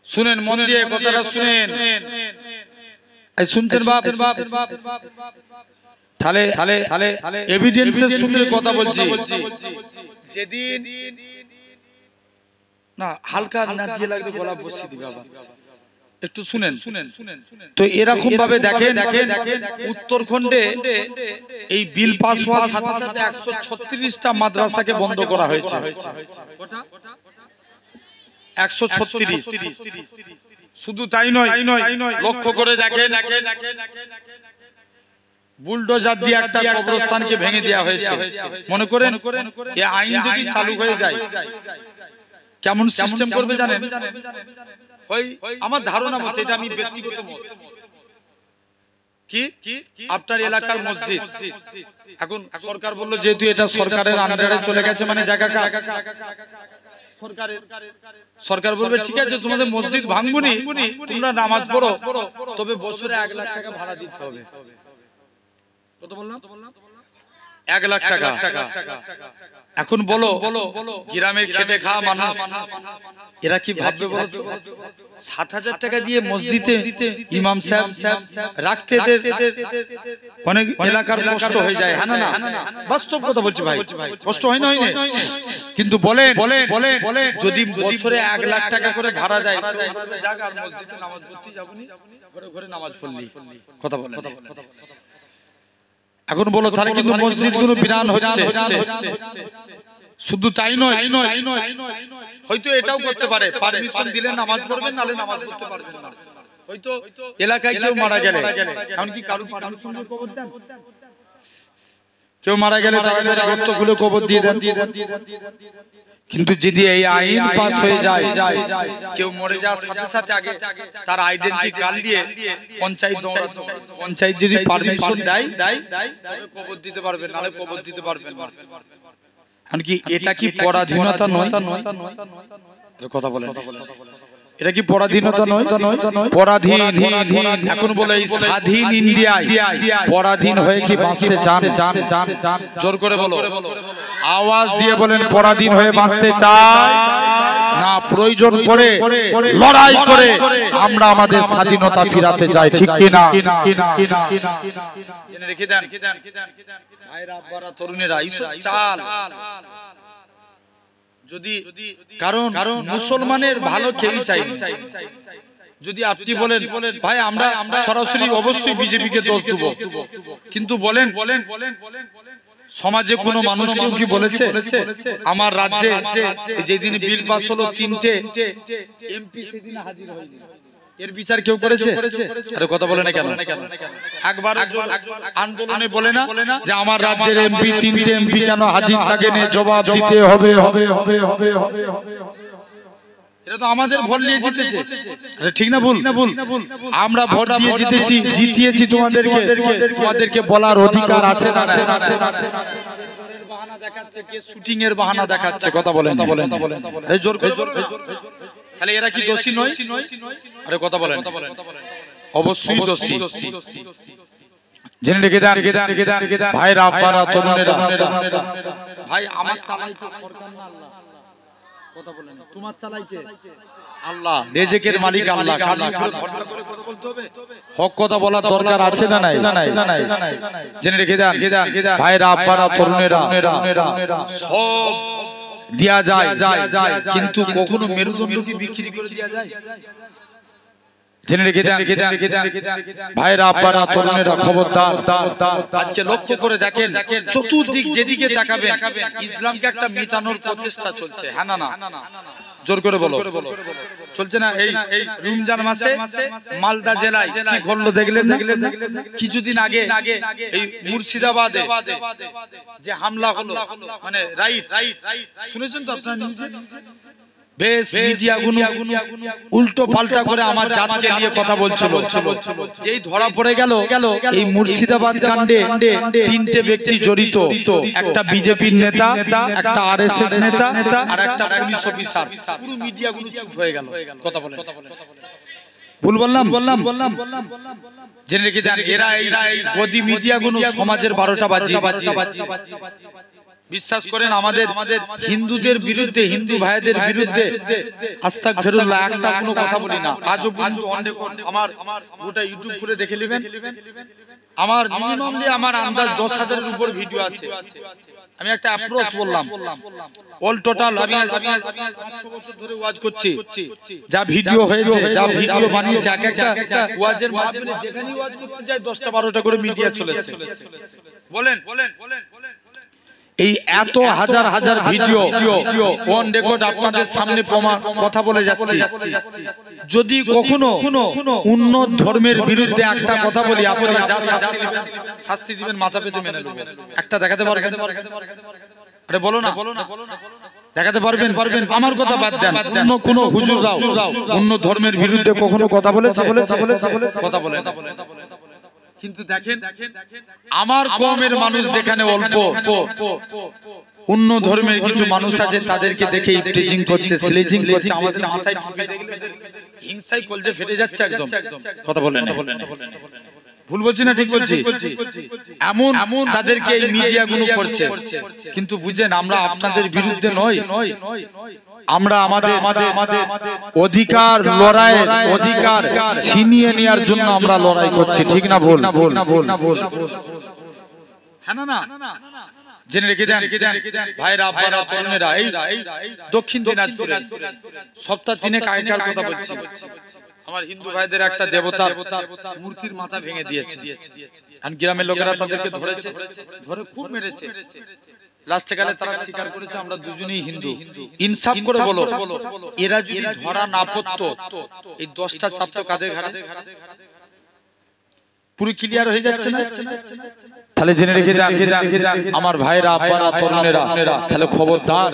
শুনেন, মন দিয়ে কথাটা শুনেন। এই শুনছেন বাপ? তাহলে এভিডেন্সের সঙ্গে কথা বলছি। যেদিন না হালকা না দিয়ে লাগলে গলা বসিয়ে দিবে আবার। একটু শুনেন। তো এরকম ভাবে দেখেন উত্তরখণ্ডে এই বিল পাস হওয়ার সাথে সাথে 136টা মাদ্রাসাকে বন্ধ করা হয়েছে। 136। শুধু তাই নয়, লক্ষ্য করে দেখেন বুলডোজার দিয়ে একটা কবরস্থানকে ভেঙে দেওয়া হয়েছে। মনে করেন এই আইন যদি চালু হয়ে যায় কেমন সিস্টেম করবে জানেন? আমার ধারণা মতে, এটা আমি ব্যক্তিগত মত, কি আপনার এলাকার মসজিদ এখন সরকার বললো যেহেতু এটা সরকারের আন্ডারে চলে গেছে, মানে জায়গা সরকার বলবে ঠিক আছে তোমাদের মসজিদ ভাঙবনি, তোমরা নামাজ পড়ো, তবে বছরে 1 লাখ টাকা ভাড়া দিতে হবে। কত বললাম? 1 লাখ টাকা। এখন বলো গ্রামের খেটে খাওয়া মানুষ এরা কি ভাববে বলো তো? 7,000 টাকা দিয়ে মসজিদে ইমাম সাহেব রাখতে অনেক এলাকার কষ্ট হয়ে যায়। হ্যাঁ না, বাস্তব কথা বলছি ভাই, কষ্ট হয় না? কিন্তু বলেন যদি বছরে 1 লাখ টাকা করে ভাড়া দেয়, মসজিদে নামাজ পড়তে যাবনি, ঘরে ঘরে নামাজ পড়লি, কথা বলে। এখন বলো তাহলে কিন্তু মসজিদগুলো বিরান হচ্ছে। শুধু তাই নয়, হয়তো এটাও করতে পারে, পারমিশন দিলে নামাজ পড়বেন, নালে নামাজ পড়তে পারবেন না। হয়তো এলাকায় কেউ মারা গেলে, এমনকি কারো পারমিশন দিয়ে কবর দেন, কেউ মারা গেলে তাড়াতাড়ি গর্ত খুলে কবর দিয়ে দেন। কিন্তু যদি এই আইন পাস হয়ে যায়, কেউ মরে যাওয়ার সাথে সাথে আগে তার আইডেন্টি কার্ড দিয়ে পঞ্চায়েত যদি পারমিশন দেয় কবর দিতে পারবেন, নালে কবর দিতে পারবেন না। এমনকি এটা কি পরাধীনতা নয়? কথা বলেন, এটা কি পরাধীনতা নয়? পরাধীন। এখন বলে এই স্বাধীন ইন্ডিয়ায় পরাধীন হয়ে কি বাঁচতে চান? জোর করে বলো, আওয়াজ দিয়ে বলেন, পরাধীন হয়ে বাঁচতে চাই না? প্রয়োজন পড়ে লড়াই করে আমরা আমাদের স্বাধীনতা ফিরাতে চাই, ঠিক কি না? জেনে রেখে দেন ভাইরা, আব্বারা, তরুণেরা, এইসব চাল যদি কারণ মুসলমানের ভালো কেউ চাই। যদি আপনি বলেন ভাই আমরা সরাসরি অবশ্যই বিজেপিকে দোষ দেব, কিন্তু বলেন সমাজে কোনো মানুষ কেউ কি বলেছে আমার রাজ্যে যেদিন বিল পাস হলো 3টে এমপি সেদিন হাজির হয়নি, এর বিচার কেউ করেছে? আরে কথা বলে না কেন? একবার আন্দোলনে বলে না যে আমার রাজ্যের এমপি 3টে এমপি কেন হাজির থাকেন, জবাব দিতে হবে। এটা তো আমাদের ভোট দিয়ে জিতেছে, ঠিক না ভুল? আমরা ভোট দিয়ে জিতিয়েছি, তোমাদেরকে বলার অধিকার আছে না? বাহানা দেখাচ্ছে, কে শুটিং এর বাহানা দেখাচ্ছে, কথা বলেন। এই জোর করে, তাহলে এরা কি দোষী নয়? আরে কথা বলেন, অবশ্যই দোষী। জেনে রেখে দেন ভাইরা, আব্বারা, তরুণেরা, ভাই আমার চালাই তো সরকার না আল্লাহ, কথা বলেন। তোমার চালাই কে? আল্লাহ, রিজিকের মালিক আল্লাহ। কার উপরে ভরসা করে কথা বলতে হবে? হক কথা বলার দরকার আছে না নাই? জেনে রেখে দেন ভাইরা, আব্বারা, তরুণেরা, সব দেয়া যায়, কিন্তু কখনো মেরুদণ্ডকে বিক্রি করে দেয়া যায়? জেনে রেখে দেন ভাইরা, আব্বারা, তরুণেরা, খবরদার। আজকে লক্ষ্য করে দেখেন, চতুর্দিক যেদিকে তাকাবেন ইসলামকে একটা মেটানোর প্রচেষ্টা চলছে। হ্যাঁ না? জোর করে বলো, চলছে না? এই রমজান মাসে মালদা জেলায় কি ঘটলো দেখলেন না? কিছুদিন আগে এই মুর্শিদাবাদে যে হামলা হলো, মানে রাইট, শুনেছেন তো আপনারা? বেশ মিডিয়াগুলো উল্টো পাল্টা করে আমার জাতকে নিয়ে কথা বলছিল। যেই ধরা পড়ে গেল এই মুর্শিদাবাদ কাণ্ডে 3টে ব্যক্তি জড়িত, একটা বিজেপির নেতা, একটা আরএসএস নেতা, আর একটা পুলিশ অফিসার। পুরো মিডিয়াগুলো চুপ হয়ে গেল, কথা বলে। ভুল বললাম? জেনে রেখে দেন, এরা এই গদি মিডিয়াগুলো সমাজের 12টা বাজিয়ে। বিশ্বাস করেন আমাদের হিন্দুদের বিরুদ্ধে, হিন্দু ভাইদের বিরুদ্ধে আস্তাগফিরুল্লাহ একটা কোনো কথা বলি না আজও পর্যন্ত। আমার গোটা ইউটিউব করে দেখে নেবেন, আমার মিনিমামলি আমার আন্দাজ 10,000-এর উপর ভিডিও আছে। আমি একটা অ্যাপ্রোচ বললাম, অল টোটাল আমি 500 বছর ধরে ওয়াজ করছি, যা ভিডিও হয়েছে, যা ভিডিও বানিয়েছে, এক একটা ওয়াজের মাধ্যমে যেখানেই ওয়াজ করতে যায় 10টা 12টা করে মিডিয়া চলেছে। বলেন এই এত হাজার হাজার ভিডিও অন রেকর্ড আপনাদের সামনে কথা বলে যাচ্ছি। যদি কখনো উন্নত ধর্মের বিরুদ্ধে একটা কথা বলি, আপনারা যা শাস্তি দিবেন মাথা পেতে মেনে নেবেন। একটা দেখাতে পারবেন? আরে বলো না, দেখাতে পারবেন? আমার কথা বাদ দেন, অন্য কোন হুজুররাও অন্য ধর্মের বিরুদ্ধে কখনো কথা বলেছে? কথা বলে। কিন্তু দেখেন আমার কওমের মানুষ যেখানে অল্প, অন্য ধর্মের কিছু মানুষ আছে তাদেরকে দেখে টিচিং করছে, স্লেজিং করছে, আমাদের মাথায় ঢুকে দেখলে হিংসায় কলজে ফেটে যাচ্ছে একদম। কথা বলেন, ভুল বলছি না ঠিক বলছি? এমন তাদেরকে এই মিডিয়াগুলো করছে, কিন্তু বুঝেন আমরা আপনাদের বিরুদ্ধে নই, আমরা আমাদের অধিকার লড়াইয়ের অধিকার ছিনিয়ে নেওয়ার জন্য আমরা লড়াই করছি, ঠিক না ভুল? হ্যাঁ না না জেনে রেখে দেন ভাইরা আপনারা তরুণেরা, এই দক্ষিণ দিনাজপুরে সপ্তাহ 3 আগেকার কথা বলছি, আমার হিন্দু ভাইদের একটা দেবতার মূর্তির মাথা ভেঙে দিয়েছে, আর গ্রামের লোকেরা তাদেরকে ধরে খুব মেরেছে। লাস্টে গেলে তারা স্বীকার করেছে আমরা দুজনেই হিন্দু। ইনসাফ করে বলো, এরা যদি ধরা না পড়তো এই 10টা চাপতো কাদের ঘাড়ে? পুরো ক্লিয়ার হয়ে যাচ্ছে না? তাহলে জেনে রেখে দেন আমার ভাইরা আপনারা তরুণেরা, তাহলে খবরদার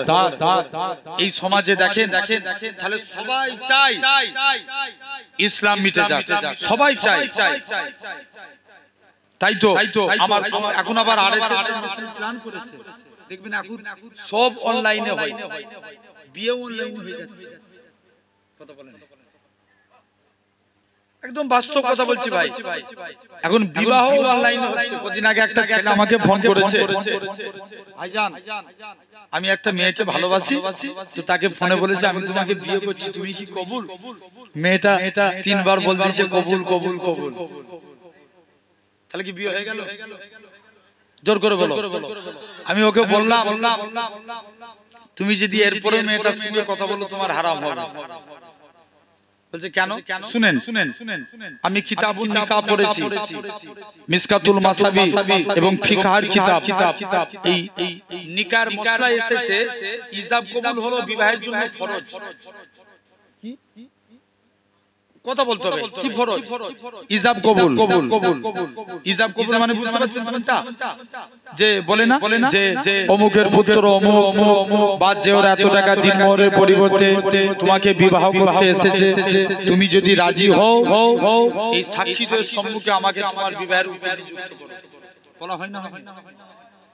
এই সমাজে দেখেন, তাহলে সবাই চায় ইসলাম মিটে যাক, সবাই চায়। তাই তো আমার এখন আবার আরএসএস প্ল্যান করেছে, দেখবেন এখন সব অনলাইনে হয়, বিয়ে অনলাইনে হয়ে যাচ্ছে। কথা বলেন, একদম বাস্তব কথা বলছি ভাই, এখন বিবাহ অনলাইনে হচ্ছে। কদিন আগে একটা ছেলে আমাকে ফোন করেছে, ভাইজান আমি একটা মেয়েকে ভালোবাসি, তো তাকে ফোনে বলেছে আমি তোমাকে বিয়ে করছি, তুমি কি কবুল? মেয়েটা 3 বার বল দিয়েছে কবুল কবুল কবুল। তাহলে কি বিয়ে হয়ে গেল? জোর করে বলো। আমি ওকে বললাম তুমি যদি এরপরে মেয়েটার সঙ্গে কথা বলো তোমার হারাম হবে। বলছে কেন? শুনেন, আমি কিতাবুন নিকাহ পড়েছি, মিসকাতুল মাসাবি এবং ফিকহার কিতাব। এই নিকার মশলা এসেছে ইজাব কবুল হলো বিবাহের জন্য ফরজ। কথা বলতে হবে কি ফরজ? ইজাব কবুল। ইজাব কবুল মানে বুঝতে পারছেন কোনটা? যে বলে না যে অমুকের পুত্র অমুক বাদ যে ওর এত টাকা দিন মোহরের পরিবর্তে তোমাকে বিবাহ করতে এসেছে, তুমি যদি রাজি হও এই সাক্ষীদের সম্মুখে আমাকে তোমার বিবাহের উপাধি যুক্ত করো। বলা হয় না?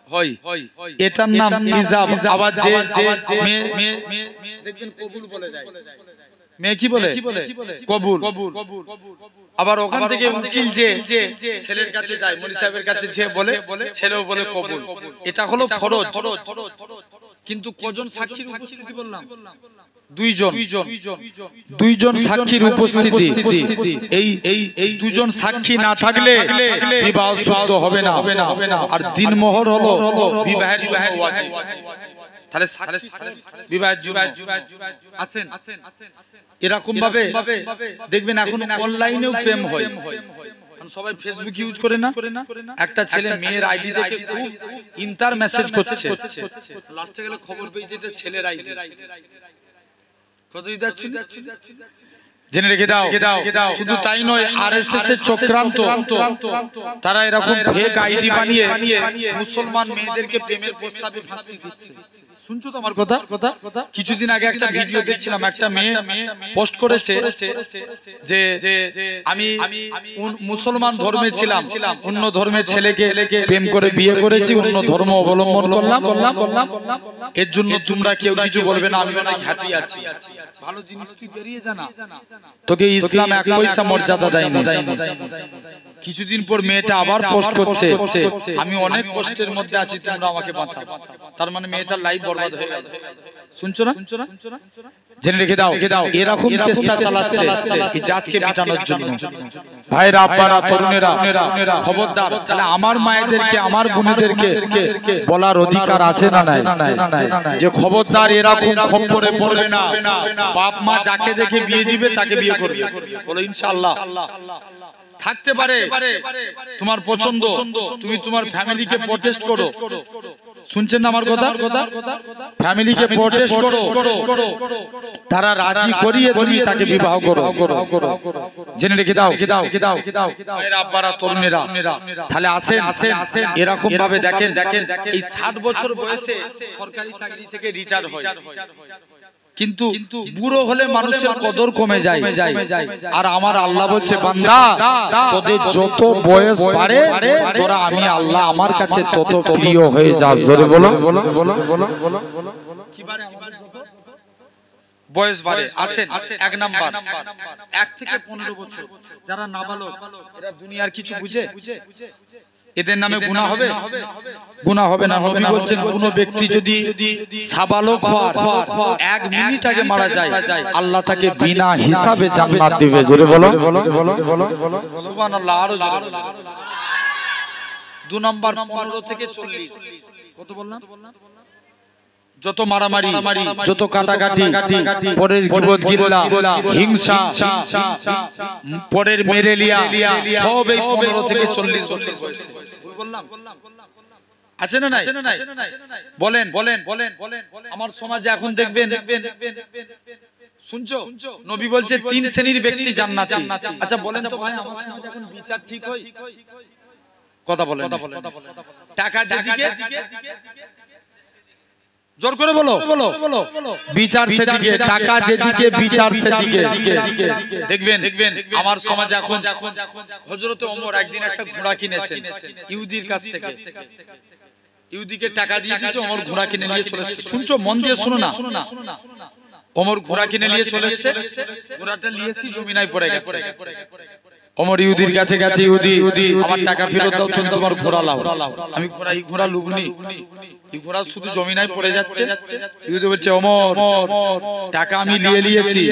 হয়। এটার নাম ইজাব। আবার যে মেয়ে দেখবেন কবুল বলে যায়, মেয়ে কি বলে? কবুল। আবার ওখান থেকে উকিল যে ছেলের কাছে যায়, মনি সাহেবের কাছে যে বলে, ছেলেও বলে কবুল। এটা হলো ফরজ। কিন্তু কজন সাক্ষীর উপস্থিতি বললাম? 2 জন সাক্ষীর উপস্থিতি। এই 2 জন সাক্ষী না থাকলে বিবাহ শুদ্ধ হবে না। আর দিনমোহর হলো বিবাহের জন্য ওয়াজিব। তাহলে বিবাহের জন্য আসেন এরকম ভাবে দেখবেন এখন অনলাইনেও প্রেম হয়। সবাই ফেসবুক ইউজ করে না? একটা ছেলে মেয়ের আইডি দেখে খুব ইন্টার মেসেজ করছে, লাস্টে গেলে খবর পেয়েছে এটা ছেলের আইডি। কত দিচ্ছি জেনে রেখে দাও। শুধু তাই নয়, আরএসএস এর চক্রান্ত, তারা এরকম ফেক আইডি বানিয়ে মুসলমান মেয়েদেরকে প্রেমের প্রস্তাবে ফাঁসি দিচ্ছে। শুনছো তো আমার কথা? কিছুদিন আগে একটা ভিডিও দেখছিলাম, একটা মেয়ে পোস্ট করেছে যে আমি মুসলমান ধর্মে ছিলাম, অন্য ধর্মের ছেলেকে প্রেম করে বিয়ে করেছি, অন্য ধর্ম অবলম্বন করলাম, এর জন্য তোমরা কেউ কিছু বলবে না, আমি অনেক হ্যাপি আছি। ভালো জিনিস তুই বেরিয়ে জানা, তোকে ইসলাম 1 পয়সা মর্যাদা দেয়নি। কিছুদিন পর মেয়েটা আবার পোস্ট করছে আমি অনেক কষ্টের মধ্যে আছি, তোমরা আমাকে বাঁচাও। তার মানে মেয়েটার লাইফ বরবাদ হয়ে গেল। শুনছো না? জেনে রেখে দাও, এরকম চেষ্টা চালাচ্ছে এই জাতকে মেটানোর জন্য। ভাইরা আপনারা তরুণেরা খবরদার। তাহলে আমার মায়েদেরকে আমার বোনেদেরকে বলার অধিকার আছে না নাই? যে খবরদার এরকম খপ্পরে পড়বে না, বাপ মা যাকে যাকে বিয়ে দিবে তাকে বিয়ে করবে। বলো ইনশাআল্লাহ। থাকতে পারে তোমার পছন্দ, তুমি তোমার ফ্যামিলিকে প্রটেস্ট করো। শুনছেন না আমার কথা? ফ্যামিলিকে প্রটেস্ট করো, তারা রাজি করিয়ে তুমি তাকে বিবাহ করো। জেনে রেখে দাও আব্বারা তরুণেরা। তাহলে আসেন এরকম ভাবে দেখেন এই 60 বছর বয়সে সরকারি চাকরি থেকে রিটায়ার হয়, কিন্তু বুড়ো হলে মানুষের কদর কমে যায়। আর আমার আল্লাহ বলছে বান্দা তোদের যত বয়স বাড়ে তোরা আমি আল্লাহ আমার কাছে তত প্রিয় হয়ে যাস। জোরে বলো। বয়স বাড়ে। আসেন, এক নাম্বার 1 থেকে 15 বছর যারা নাবালক, এরা দুনিয়ার কিছু বুঝে? এদের নামে গুনাহ হবে? গুনাহ হবে না। নবী বলছেন কোন ব্যক্তি যদি সাবালক হওয়ার 1 মিনিট আগে মারা যায়, আল্লাহ তাকে বিনা হিসাবে জান্নাত দিবে। জোরে বলো সুবহানাল্লাহ, আরো জোরে। 2 নাম্বার 15 থেকে 40। কত বললাম? যত মারামারি, যত কাটাকাটি, পরের গিবত গিল্লা, হিংসা, পরের মেরে লিয়া, সব এই 15 থেকে 40 বছর বয়সে। বললাম আছে না নাই? বলেন বলেন বলেন। আমার সমাজে এখন দেখবেন, শুনছো, নবী বলছে 3 শ্রেণীর ব্যক্তি জান্নাতি। আচ্ছা বলেন তো ভাই, আমার সমাজে এখন বিচার ঠিক হয়? কথা বলেন। টাকা যেদিকে, জোর করে বলো, বিচার সেদিকে, টাকা যেদিকে বিচার সেদিকে। দেখবেন আমার সমাজ এখন, হযরতে ওমর একদিন একটা ঘোড়া কিনেছেন ইহুদির কাছ থেকে। ইহুদিকে টাকা দিয়ে দিয়েছে, ওমর ঘোড়া কিনে নিয়ে চলে এসেছে। শুনছো, মন দিয়ে শুনো না। ওমর ঘোড়া কিনে নিয়ে চলে এসেছে, ঘোড়াটা নিয়েছি জমিনায় পড়ে গেছে। ওমর ইহুদির কাছে গেছে, ইহুদি আমার টাকা ফেরত দাও, তুমি তোমার ঘোড়া লাও। আমি ঘোড়া লুবনি, এই ঘোড়া শুধু জমিনায় পড়ে যাচ্ছে। ইহুদি বলছে ওমর টাকা আমি নিয়েছি,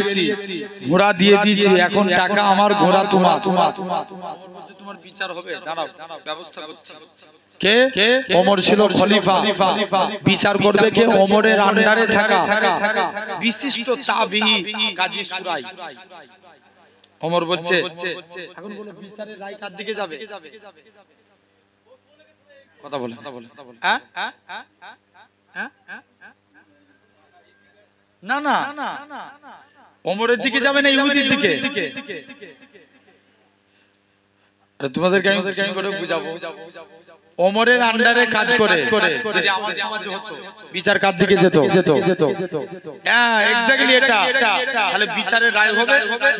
ঘোড়া দিয়ে দিয়েছি, এখন টাকা আমার, ঘোড়া তোমার। তোমার বিচার হবে, দাঁড়াও ব্যবস্থা করছি। কে? ওমর ছিল খলিফা। বিচার করবে কে? ওমরের আন্ডারে থাকা বিশিষ্ট তাবিঈ কাজী সুরাই। ওমর বলছে এখন বলো বিচারের রায় কার দিকে যাবে? কথা বলে হ্যাঁ? না না, ওমরের দিকে যাবে না ইহুদির দিকে? তোমাদেরকে আমি করে বুঝাবো। ওমরের আন্ডারে কাজ করে যদি আমার সমাজে হতো, বিচার কার দিকে যেত? হ্যাঁ এক্স্যাক্টলি এটা। তাহলে বিচারের রায় হবে,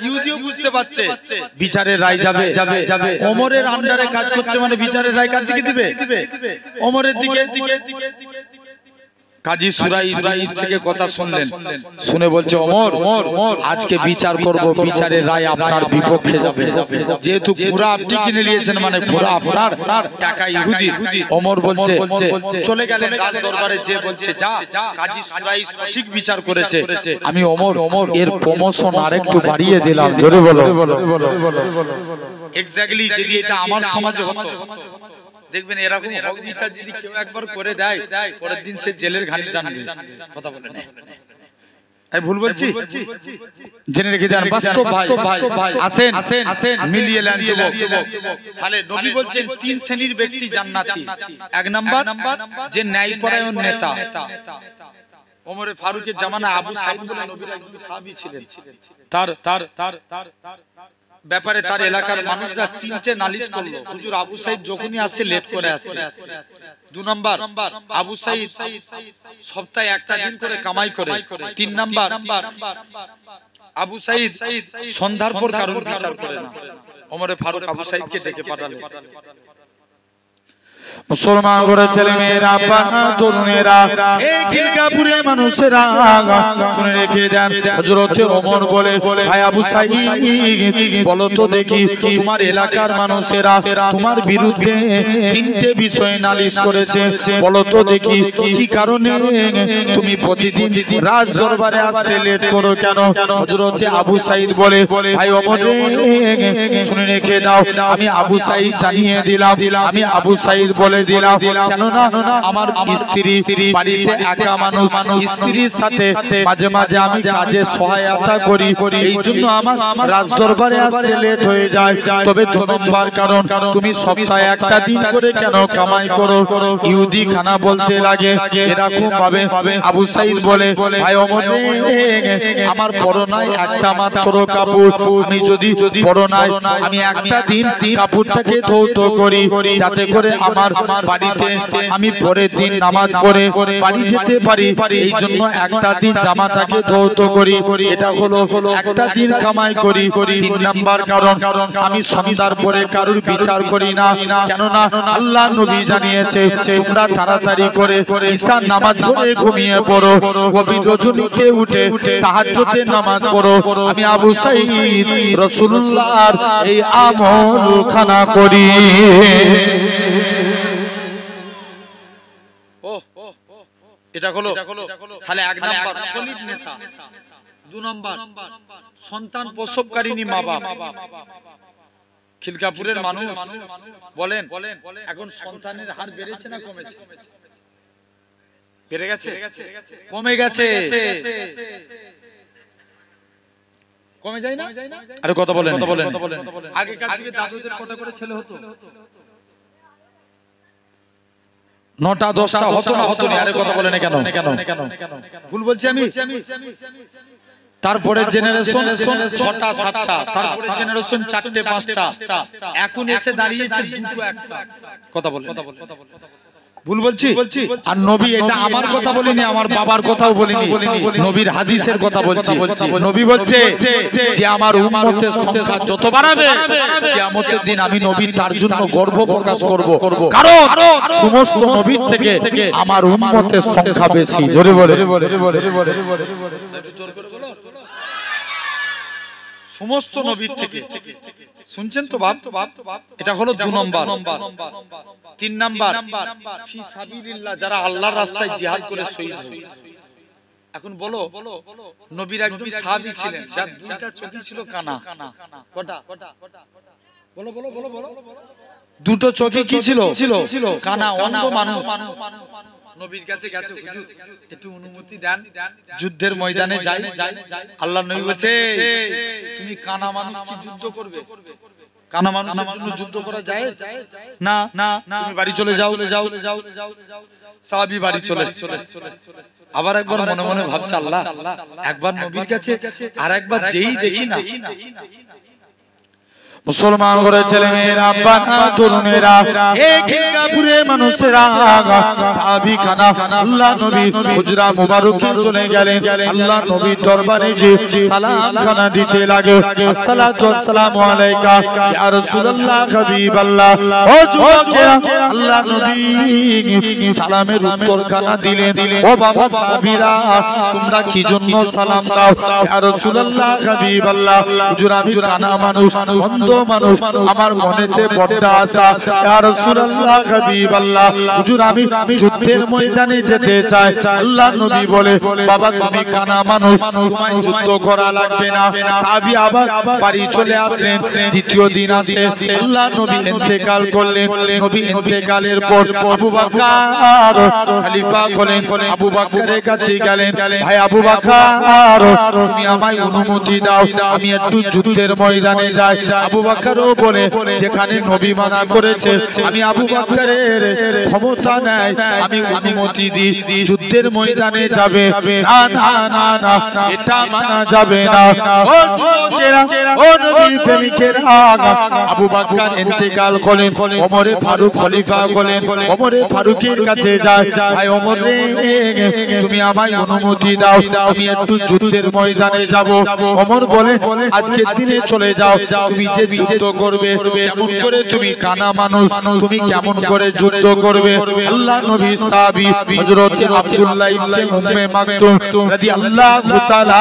ইহুদিও বুঝতে পারছে বিচারের রায় যাবে। ওমরের আন্ডারে কাজ করছে মানে বিচারের রায় কার দিকে দিবে? ওমরের দিকে। কাজী সুরাই থেকে কথা শুনলেন, শুনে বলছে ওমর আজকে বিচার করব, বিচারের রায় আপনার বিপক্ষে যাবে। যেহেতু ঘোড়া আপনি কিনে নিয়েছেন মানে ঘোড়া আপনার, টাকা ইহুদি। ওমর বলছে চলে গেলেন রাজ দরবারে, যে বলছে যা কাজী সুরাই সঠিক বিচার করেছে, আমি ওমর এর প্রমোশন আরেকটু বাড়িয়ে দিলাম। জোরে বলো। এক্স্যাক্টলি যদি এটা আমার সমাজে হতো, দেখবেন এরকম হক বিচার যদি কেউ একবার করে দেয়, পরের দিন সে জেলের ঘানি টানবে। কথা বলেন, আমি ভুল বলছি? জেনে রেখে যান, বাস্তব ভাই। আসেন মিলিয়ে নেন যুবক। তাহলে নবী বলছেন 3 শ্রেণীর ব্যক্তি জান্নাতি। 1 নাম্বার যে ন্যায়পরায়ণ নেতা। ওমরে ফারুকের জামানায় আবু সাঈদ বলে নবীর একজন সাহাবী ছিলেন। তার ব্যাপারে তার এলাকার মানুষরা 3টে নালিশ করলো, হুজুর আবু সাঈদ যখনই আসে লেট করে আসে। 2 নাম্বার আবু সাঈদ সপ্তাহে একটা দিন করে কামাই করে। 3 নাম্বার আবু সাঈদ সন্ধ্যার পর কারণ বিচার করে না। ওমরে ফারুক আবু সাঈদকে ডেকে পাঠালেন। মুসলমান করে ছেলে মেয়েরা, তরুণেরা, এই খিলগাপুরে মানুষেরা শুনে রেখে দেন। হযরত ওমর বলে ভাই আবু সাঈদ বলো তো দেখি, তোমার এলাকার মানুষেরা তোমার বিরুদ্ধে 3টে বিষয়ে নালিশ করেছে, বলো তো দেখি কি কারণে তুমি প্রতিদিন রাজ দরবারে আসতে লেট করো কেন? হযরত আবু সাঈদ বলে ভাই ওমর শুনে রেখে দাও, আমি আবু সাঈদ জানিয়ে দিলাম, আমি আবু সাঈদ বলে দিলাম, কেননা আমার স্ত্রী বাড়িতে একা মানুষ, স্ত্রীর সাথে মাঝে মাঝে আমি কাজে সহায়তা করি, এই জন্য আমার রাজ দরবারে আসতে লেট হয়ে যায়। তবে 2 নম্বর কারণ, তুমি সপ্তাহে একটা দিন করে কেন কামাই করো? ইহুদি খানা বলতে লাগে এরকম ভাবে। আবু সাঈদ বলে ভাই ওমর আমার পরনায় একটা মাত্র কাপড়, আমি যদি পরনায় আমি একটা দিন কাপড়টাকে ধৌত করি, যাতে করে আমার বাড়িতে আমি পরের দিন নামাজ পড়ে বাড়ি যেতে পারি, এই জন্য একটা দিন জামাটাকে ধৌত করি। এটা হলো একটা দিন কামাই করি। 3 নাম্বার কারণ, আমি সন্ধ্যার পরে কারুর বিচার করি না, কেননা আল্লাহ নবী জানিয়েছে তোমরা তাড়াতাড়ি করে ঈশার নামাজ পড়ে ঘুমিয়ে পড়ো, গভীর রজনীতে উঠে তাহাজ্জুদের নামাজ পড়ো। আমি আবু সাঈদ রাসূলুল্লাহর এই আমল খানা করি। এটা হলো তাহলে 1 নাম্বার সলিড নেতা, 2 নাম্বার সন্তান প্রসবকারিনী মা বাপ। খিলকাপুরের মানুষ বলেন এখন সন্তানের হার বেড়েছে না কমেছে? বেড়ে গেছে, কমে গেছে, কমে যায় না? আরে কথা বলেন, আগে কার যুগে দাদুদের কত করে ছেলে হতো? 9টা 10টা হতো না? হতো না। আরে কথা বলেন কেন? ভুল বলছি আমি? তারপরে জেনারেশন 6টা 7টা, তারপরে জেনারেশন 4টে 5টা, এখন এসে দাঁড়িয়েছে 2টো 1টা। কথা বলেন, ভুল বলছি? আর নবী, এটা আমার কথা বলিনি, আমার বাবার কথাও বলিনি, নবীর হাদিসের কথা বলছি। নবী বলছে যে আমার উম্মতের সংখ্যা যত বাড়াবে কিয়ামতের দিন আমি নবী তার জন্য গর্ব প্রকাশ করব, কারণ সমস্ত নবীর থেকে আমার উম্মতের সংখ্যা বেশি। জোরে বলে, সমস্ত নবীর থেকে। শুনছেন তো বাপ? এটা হলো 2 নম্বর। 3 নাম্বার ফি সাবিলিল্লাহ, যারা আল্লাহর রাস্তায় জিহাদ করে শহীদ হয়েছে। এখন বলো, নবীর একজন সাহাবী ছিলেন যার 2টা চোখ ছিল কানা। কটা? বলো বলো বলো বলো। 2টো চোখে কি ছিল? কানা, অন্ধ মানুষ। নবীর কাছে গেছে, হুজুর একটু অনুমতি দেন, যুদ্ধের ময়দানে যাই। আল্লাহর নবী বলেছে তুমি কানা মানুষ কি যুদ্ধ করবে? কানা মানুষের জন্য যুদ্ধ করা যায় না, তুমি বাড়ি চলে যাও। সাহাবী বাড়ি চলে এসেছে। আবার একবার মনে মনে ভাবছে আল্লাহ একবার নবীর কাছে, আর একবার যেই দেখি না মুসলমান করে ছেলে মেয়েরা, বাবা তরুণেরা, এই খিলকাপুরে মানুষেরা সাহাবী খানা আল্লাহ নবী হুজরা মুবারকে চলে গেলেন। আল্লাহ নবীর দরবারে যে সালাম খানা দিতে লাগে, আসসালাতু ওয়াসসালামু আলাইকা ইয়া রাসূলুল্লাহ হাবিবাল্লাহ। ও যুবকেরা, আল্লাহ নবী সালামের উত্তর খানা দিলেন। ও বাবা সাহাবীরা, তোমরা কি জন্য সালাম দাও? ইয়া রাসূলুল্লাহ হাবিবাল্লাহ, হুজুর আমি কানা মানুষ, অন্ধ মানুষ, আমার মনেতে বড় আশা, ইয়া রাসূলুল্লাহ হাবিবাল্লাহ, হুজুর আমি যুদ্ধের ময়দানে যেতে চাই। আল্লাহ নবী বলে বাবা তুমি কানা মানুষ, তোমায় যুদ্ধ করা লাগবে না। সাহাবী আবার বাড়ি চলে আসলেন। দ্বিতীয় দিন আসে, আল্লাহ নবী ইন্তেকাল করলেন। নবী ইন্তেকালের পর আবু বকর খলিফা হলেন। আবু বকরের কাছে গেলেন, ভাই আবু বকর তুমি আমায় অনুমতি দাও, আমি একটু যুদ্ধের ময়দানে যাই। আবু বকরও বলে যেখানে নবী মানা করেছে আমি আবু বকরের ক্ষমতা নাই, আমি অনুমতি দিই যুদ্ধের ময়দানে যাবে। না না না না, এটা মানা যাবে না। ও যুবকেরা, ও নবীর প্রেমিকেরা, আবু বকর ইন্তেকাল করলেন। ওমরে ফারুক খলিফা হলেন। ওমরে ফারুকের কাছে যায়, ভাই ওমর রে তুমি আমায় অনুমতি দাও, আমি একটু যুদ্ধের ময়দানে যাব। ওমর বলে আজকের দিনে চলে যাও, তুমি যে যুদ্ধ করবে কেমন করে? তুমি কানা মানুষ, তুমি কেমন করে যুদ্ধ করবে? আল্লাহ নবী সাহাবী হযরত আব্দুল্লাহ ইবনে উম্মে মাকতুম রাদিয়াল্লাহু তাআলা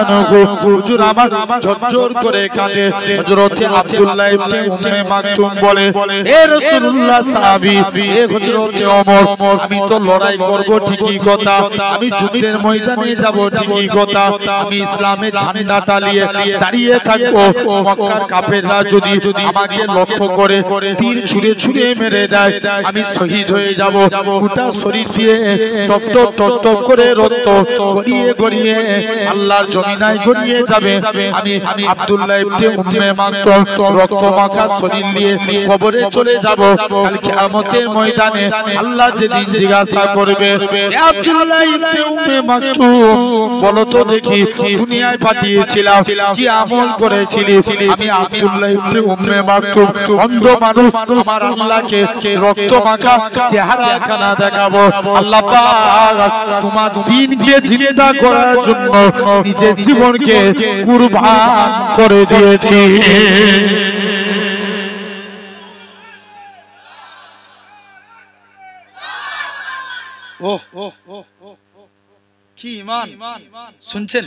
আনহু, হুজুর আমার ঝরঝর করে কাঁদে। হযরত আব্দুল্লাহ ইবনে উম্মে মাকতুম বলে হে রাসূলুল্লাহ সাহাবী, হে হযরত ওমর, আমি তো লড়াই করব ঠিকই কথা, আমি যুদ্ধের ময়দানে যাব ঠিকই কথা, আমি ইসলামের ঝান্ডাটা নিয়ে দাঁড়িয়ে থাকবো। মক্কার কাফেররা যদি আমাকে লক্ষ্য করে তীর ছুঁড়ে ছুঁড়ে মেরে দেয়, আমি শহীদ হয়ে যাব। গোটা শরীর দিয়ে টপ টপ টপ টপ করে রক্ত গড়িয়ে গড়িয়ে আল্লাহর জমিনায় গড়িয়ে যাবে। আমি আব্দুল্লাহ ইবনে উম্মে মাকতুম রক্ত মাখা শরীর নিয়ে কবরে চলে যাব। কাল কিয়ামতের ময়দানে আল্লাহ যেদিন জিজ্ঞাসা করবে, হে আব্দুল্লাহ ইবনে উম্মে মাকতুম, বলো তো দেখি দুনিয়ায় পাঠিয়েছিলাম কি আমল করেছিলি? আমি আব্দুল্লাহ আব্দুল্লাহ ইবনে উম্মে মাকতুম অন্ধ মানুষ আমার আল্লাহকে রক্ত মাখা চেহারা খানা দেখাবো আল্লাহ পাক তোমার দ্বীনকে জিন্দা করার জন্য নিজের জীবনকে কুরবান করে দিয়েছি কি ঈমান শুনছেন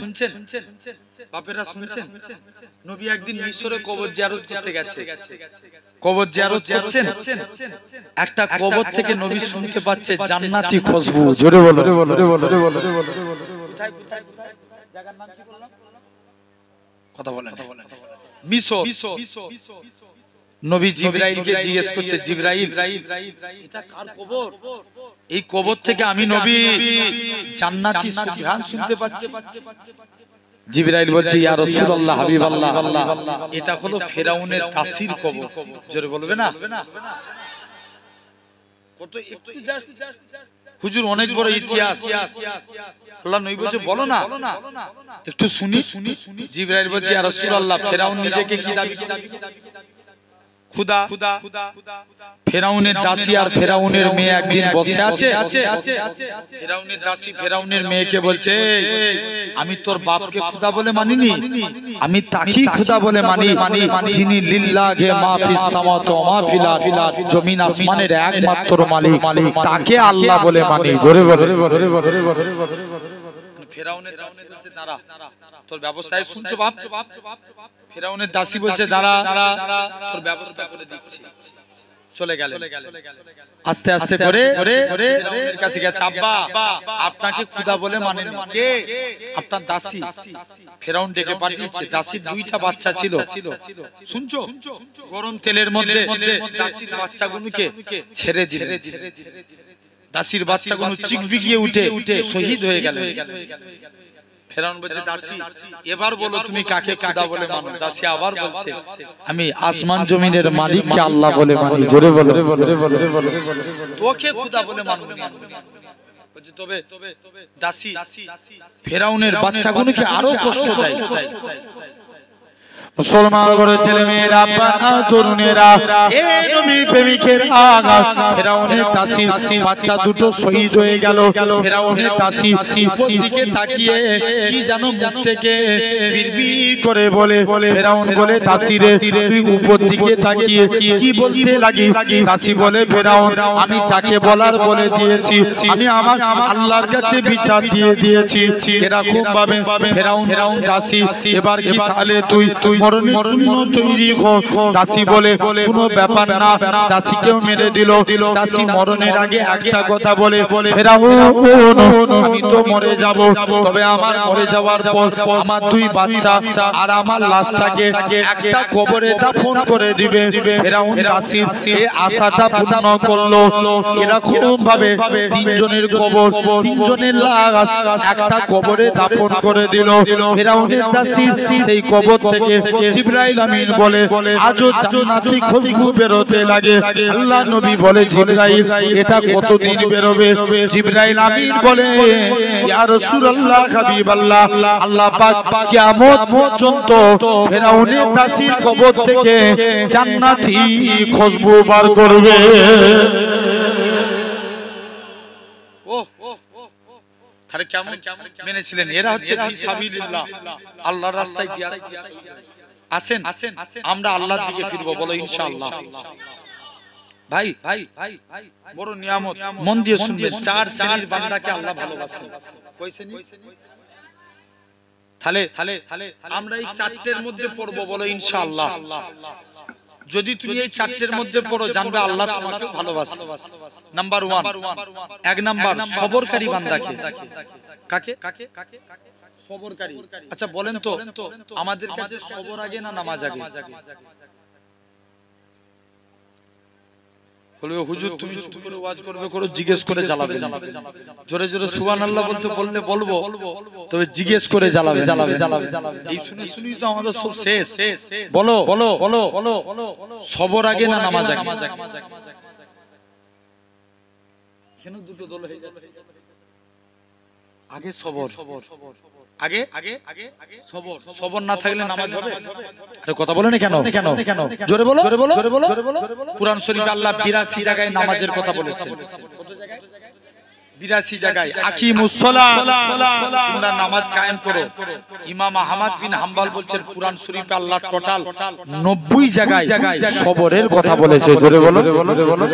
বাপেরা শুনছেন নবী একদিন মিশরে কবর জিয়ারত করতে গেছে কবর জিয়ারত করছেন একটা কবর থেকে নবী শুনতে পাচ্ছে জান্নাতি খুশবু জোরে বলো কোথায় জায়গার নাম কি বললাম কথা বলেন মিশর নবী জিবরাইলকে জিজ্ঞেস করছে জিবরাইল এটা কার কবর এই কবর থেকে আমি নবী জান্নাতি সুবহান শুনতে পাচ্ছি জিবরাইল বলছে ইয়া রাসূলুল্লাহ হাবিবাল্লাহ এটা হলো ফেরাউনের দাসীর কবর জোরে বলবে না কত একটু জাস্ট হুজুর অনেক বড় ইতিহাস আল্লাহ নবী বলছে বলো না একটু শুনি জিবরাইল বলছে ইয়া রাসূলুল্লাহ ফেরাউন নিজেকে কি দাবি খুদা ফেরাউনের দাসী আর ফেরাউনের মেয়ে একদিন বসে আছে ফেরাউনের দাসী ফেরাউনের মেয়েকে বলছে আমি তোর বাপকে খুদা বলে মানিনি আমি তাকেই খুদা বলে মানি যিনি লিল্লাহি মা ফিস সামাওয়াতি ওয়া মা ফিল আরদি জমিন আসমানের একমাত্র মালিক তাকে আল্লাহ বলে মানি জোরে বলে ফেরাউনের দাসী বলছে দাঁড়া তোর ব্যবস্থায় শুনছো বাপ ফেরাউনের দাসী বলছে দাঁড়া তোর ব্যবস্থা করে দিচ্ছি চলে গেল আস্তে আস্তে করে ফেরাউনের কাছে গেছে আব্বা আপনাকে খুদা বলে মানেন কে আপনার দাসী ফেরাউন ডেকে পাঠিয়েছে দাসীর দুইটা বাচ্চা ছিল শুনছো গরম তেলের মধ্যে দাসীর বাচ্চাগুলোকে ছেড়ে দিলেন দাসীর বাচ্চাগুলো চিকবিকিয়ে উঠে শহীদ হয়ে গেল ফেরাউন বলছে দাসী এবার বলো তুমি কাকে খুদা বলে মানো দাসী আবার বলছে আমি আসমান জমিনের মালিককে আল্লাহ বলে মানি জোরে বলো তোকে খুদা বলে মানো বলছে তবে দাসী ফেরাউনের বাচ্চাগুলোকে আরো কষ্ট দেয় মুসলমান ঘরের ছেলে মেয়েরা তরুণেরা এই নবী প্রেমিকেরা ফেরাউনের দাসী বাচ্চা দুটো শহীদ হয়ে গেল ফেরাউনের দাসী উপর দিকে তাকিয়ে কি জানো মুখ থেকে বিড়বিড় করে বলে ফেরাউন বলে দাসী রে তুই উপর দিকে তাকিয়ে কি বলতে লাগি দাসী বলে ফেরাউন আমি যাকে বলার বলে দিয়েছি আমি আমার আল্লাহর কাছে বিচার দিয়ে দিয়েছি এরকম ভাবে ফেরাউন দাসী এবার কি তাহলে তুই মরণের জন্য তৈরি হ দাসী বলে কোনো ব্যাপার না দাসীকেও মেরে দিল দাসী মরণের আগে একটা কথা বলে ফেরাউন আমি তো মরে যাব তবে আমার মরে যাওয়ার পর আমার দুই বাচ্চা আর আমার লাশটাকে একটা কবরে দাফন করে দিবে ফেরাউন দাসীর এই আশাটা পূর্ণ করলো এরকম ভাবে তিনজনের কবর তিনজনের লাশ একটা কবরে দাফন করে দিল ফেরাউনের দাসী সেই কবর থেকে জিবরাইল আমিন বলে আজও জান্নাতি খুশবু বেরোতে লাগে আল্লাহ নবী বলে জিবরাইল এটা কতদিন বেরোবে জিবরাইল আমিন বলে ইয়া রাসূলুল্লাহ হাবিবাল্লাহ আল্লাহ পাক কিয়ামত পর্যন্ত ফেরাউনের দাসীর কবর থেকে জান্নাতি খুশবু বার করবে তাহলে কেমন মেনেছিলেন এরা হচ্ছে ফিসাবিলিল্লাহ আল্লাহর রাস্তায় জিহাদ আসেন আমরা আল্লাহর দিকে ফিরবো বলো ইনশাআল্লাহ ভাই বড় নিয়ামত মন দিয়ে শুনবেন চার শ্রেণীর বান্দাকে আল্লাহ ভালোবাসেন কই শ্রেণী তাহলে আমরা এই চারটির মধ্যে পড়বো বলো ইনশাআল্লাহ যদি তুমি এই চারটির মধ্যে পড়ো জানবে আল্লাহ তোমাকে ভালোবাসে নাম্বার 1 এক নাম্বার সবরকারী বান্দাকে কাকে সবরকারী আচ্ছা বলেন তো আমাদের কাছে সবর আগে না নামাজ আগে বলবে হুজুর তুমি চুপ করে ওয়াজ করবে করো জিজ্ঞেস করে জ্বালাবে জোরে জোরে সুবহানাল্লাহ বলতে বললে বলবো তবে জিজ্ঞেস করে জ্বালাবে এই শুনে শুনি তো আমাদের সব শেষ বলো সবর আগে না নামাজ আগে কেন দুটো দল হয়ে যাচ্ছে আগে সবর আগে সবর, সবর না থাকলে নামাজ হবে? আরে কথা বলেন কেন? জোরে বলো, জোরে বলো, জোরে বলো। কুরআন শরীফে আল্লাহ 82 জায়গায় নামাজের কথা বলেছেন। কত জায়গায়? 82 জায়গায়। আকিমুস সালাত, তোমরা নামাজ কায়েম করো। ইমাম আহমদ বিন হাম্বল বলছেন কুরআন শরীফে আল্লাহ টোটাল 90 জায়গায় সবরের কথা বলেছে। জোরে বলো, জোরে বলো।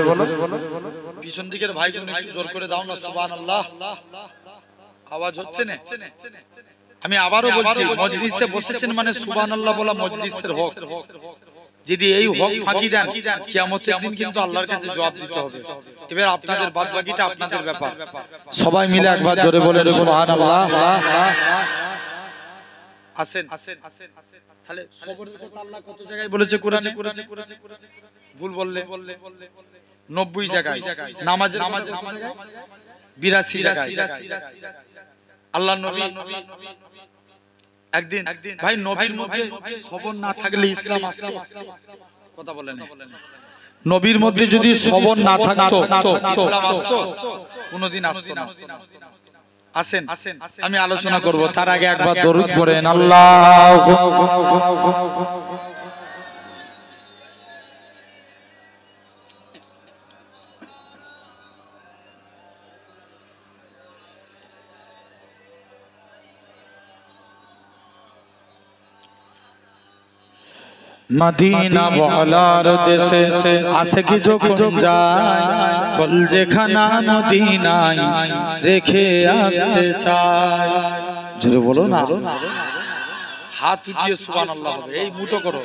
পিছন দিকের ভাইগুলো একটু জোর করে দাও না, সুবহানাল্লাহ। আওয়াজ হচ্ছে না? আমি আবারও বলছি, মজলিসে বসেছেন মানে সুবহানাল্লাহ বলা মজলিসের হক। যদি এই হক ফাঁকি দেন, কিয়ামতের দিন কিন্তু আল্লাহর কাছে জবাব দিতে হবে। এবার আপনাদের বাদবাকিটা আপনাদের ব্যাপার। সবাই মিলে একবার জোরে বলেন সুবহানাল্লাহ। আসেন, তাহলে সবরের কথা আল্লাহ কত জায়গায় বলেছে কোরআনে? ভুল বললে 90 জায়গায়। নামাজের 82 জায়গায়। আল্লাহ নবী একদিন ভাই, নবীর মধ্যে সবর না থাকলে ইসলাম আসতো? কথা বলেন। নবীর মধ্যে যদি সবর না থাকতো ইসলাম আসতো? কোনোদিন আসতো না। আসেন, আমি আলোচনা করব, তার আগে একবার দরুদ পড়েন। আল্লাহু মদিনা ওয়ালার দেশে আশিক যখন যায়, কলজেখানা মদিনায় রেখে আসতে চায়। জোরে বলো না, হাত উঠিয়ে সুবহানাল্লাহ হবে। এই মুঠো করো,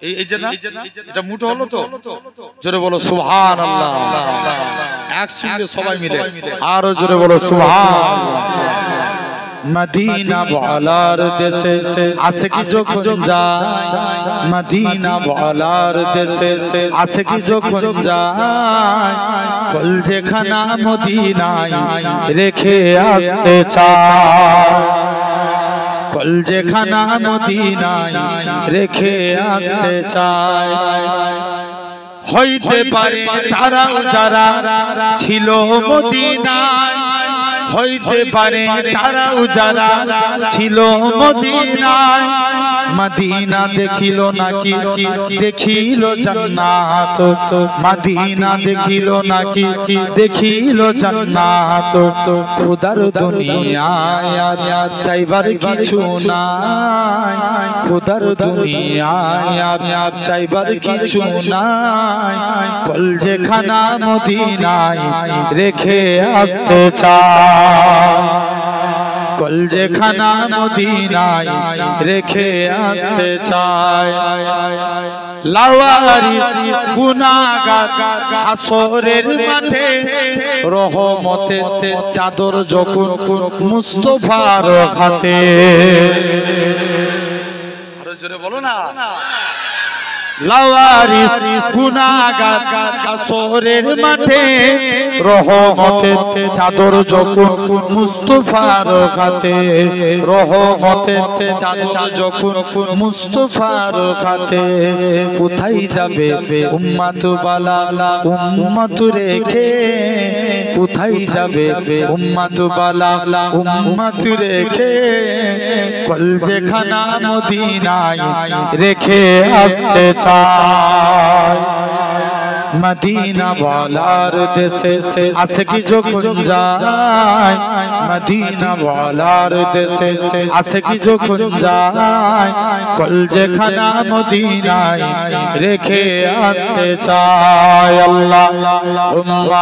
এই যে না, এটা মুঠো হলো তো? জোরে বলো সুবহানাল্লাহ। একসঙ্গে সবাই মিলে আরো জোরে বলো সুবহানাল্লাহ। মদিনা ওয়ালার দেশে আশিক যখন যায়, মদিনা ওয়ালার দেশে আশিক যখন যায়, কলজেখানা মদিনায় রেখে আসতে চায়। কলজেখানা মদিনায় রেখে আসতে চায়। হইতে পারে তারাও যারা ছিল মদিনায়, হইতে পারে তারাও যারা ছিল মদিনায়, মদিনা দেখিল নাকি দেখিল জান্নাত, মদিনা দেখিল নাকি দেখিল জান্নাত। খোদার দুনিয়ায় আর চাইবার কিছু নাই, খোদার দুনিয়ায় আর চাইবার কিছু নাই, কলজেখানা মদিনায় রেখে আসতে চায়। কলজেখানা মদিনায় রেখে আসতে চায়। লাওয়ারিস গুনাহগার হাসরের মাঠে রহমতের চাদর যখন মুস্তাফার হাতে। আরো জোরে বলো না। লাওয়ারিস গুনাহগার হাসরের মাঠে রহমতের চাদর যখন মুস্তাফার হাতে, রহমতের চাদর যখন মুস্তাফার হাতে। কোথায় যাবে উম্মত বালা উম্মত রেখে, কোথায় যাবে উম্মত বালা উম্মত রেখে, কলজেখানা মদিনায় রেখে আসতে চায়। মদিনা ওয়ালার দেশে আশিক যখন যায়, মদিনা ওয়ালার দেশে আশিক যখন যায়, কলজেখানা মদিনায় রেখে আসতে চায়। আল্লাহ আল্লাহ।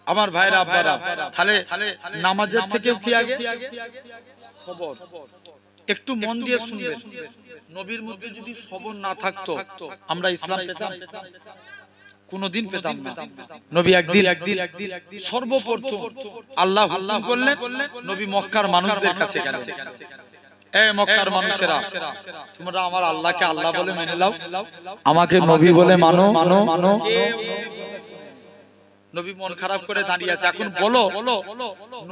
আমার ভাইরা আব্বারা, তাহলে নামাজের থেকেও কি আগে সবর? একটু মন দিয়ে শুনবেন। নবীর মধ্যে যদি সবর না থাকতো আমরা ইসলাম পেতাম? কোনদিন পেতাম না। নবী একদিন সর্বপ্রথম আল্লাহ হুকুম করলেন, নবী মক্কার মানুষদের কাছে গেলেন। এই মক্কার মানুষেরা, তোমরা আমার আল্লাহকে আল্লাহ বলে মেনে নাও, আমাকে নবী বলে মানো। নবী মন খারাপ করে দাঁড়িয়ে আছে। এখন বলো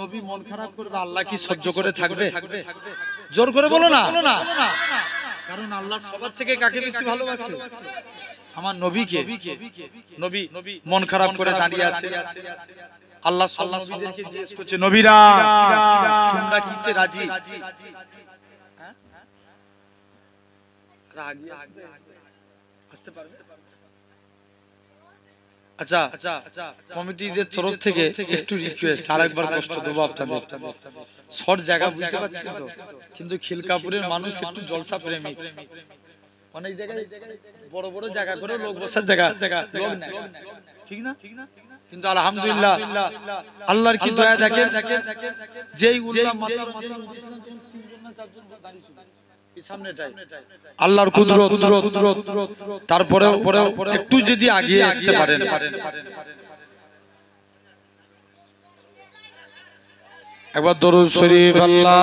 নবী মন খারাপ করলে আল্লাহ কি সহ্য করে থাকবে? জোর করে বলো না। কারণ আল্লাহ সবার থেকে কাকে বেশি ভালোবাসে? আমার নবীকে। নবী মন খারাপ করে দাঁড়িয়ে আছে। আল্লাহ সব নবীদেরকে জিজ্ঞেস করছে, নবীরা তোমরা কিসে রাজি? আচ্ছা, কমিটিদের তরফ থেকে একটু রিকোয়েস্ট, আরেকবার কষ্ট দেবো আপনাদের। শর্ট জায়গা বুঝতে পারছেন তো, কিন্তু খিলকাপুরের মানুষ একটু জলসা প্রেমিক। অনেক জায়গায় বড় বড় জায়গা করে লোক বসার জায়গা লোক নাই, ঠিক না? কিন্তু আলহামদুলিল্লাহ আল্লাহর কি দয়া দেখেন, যেই উল্লাহ মাথা আল্লাহর কুদরত। তারপরেও একটু যদি আগিয়ে আসতে পারেন। একবার দরুদ শরীফ আল্লাহ।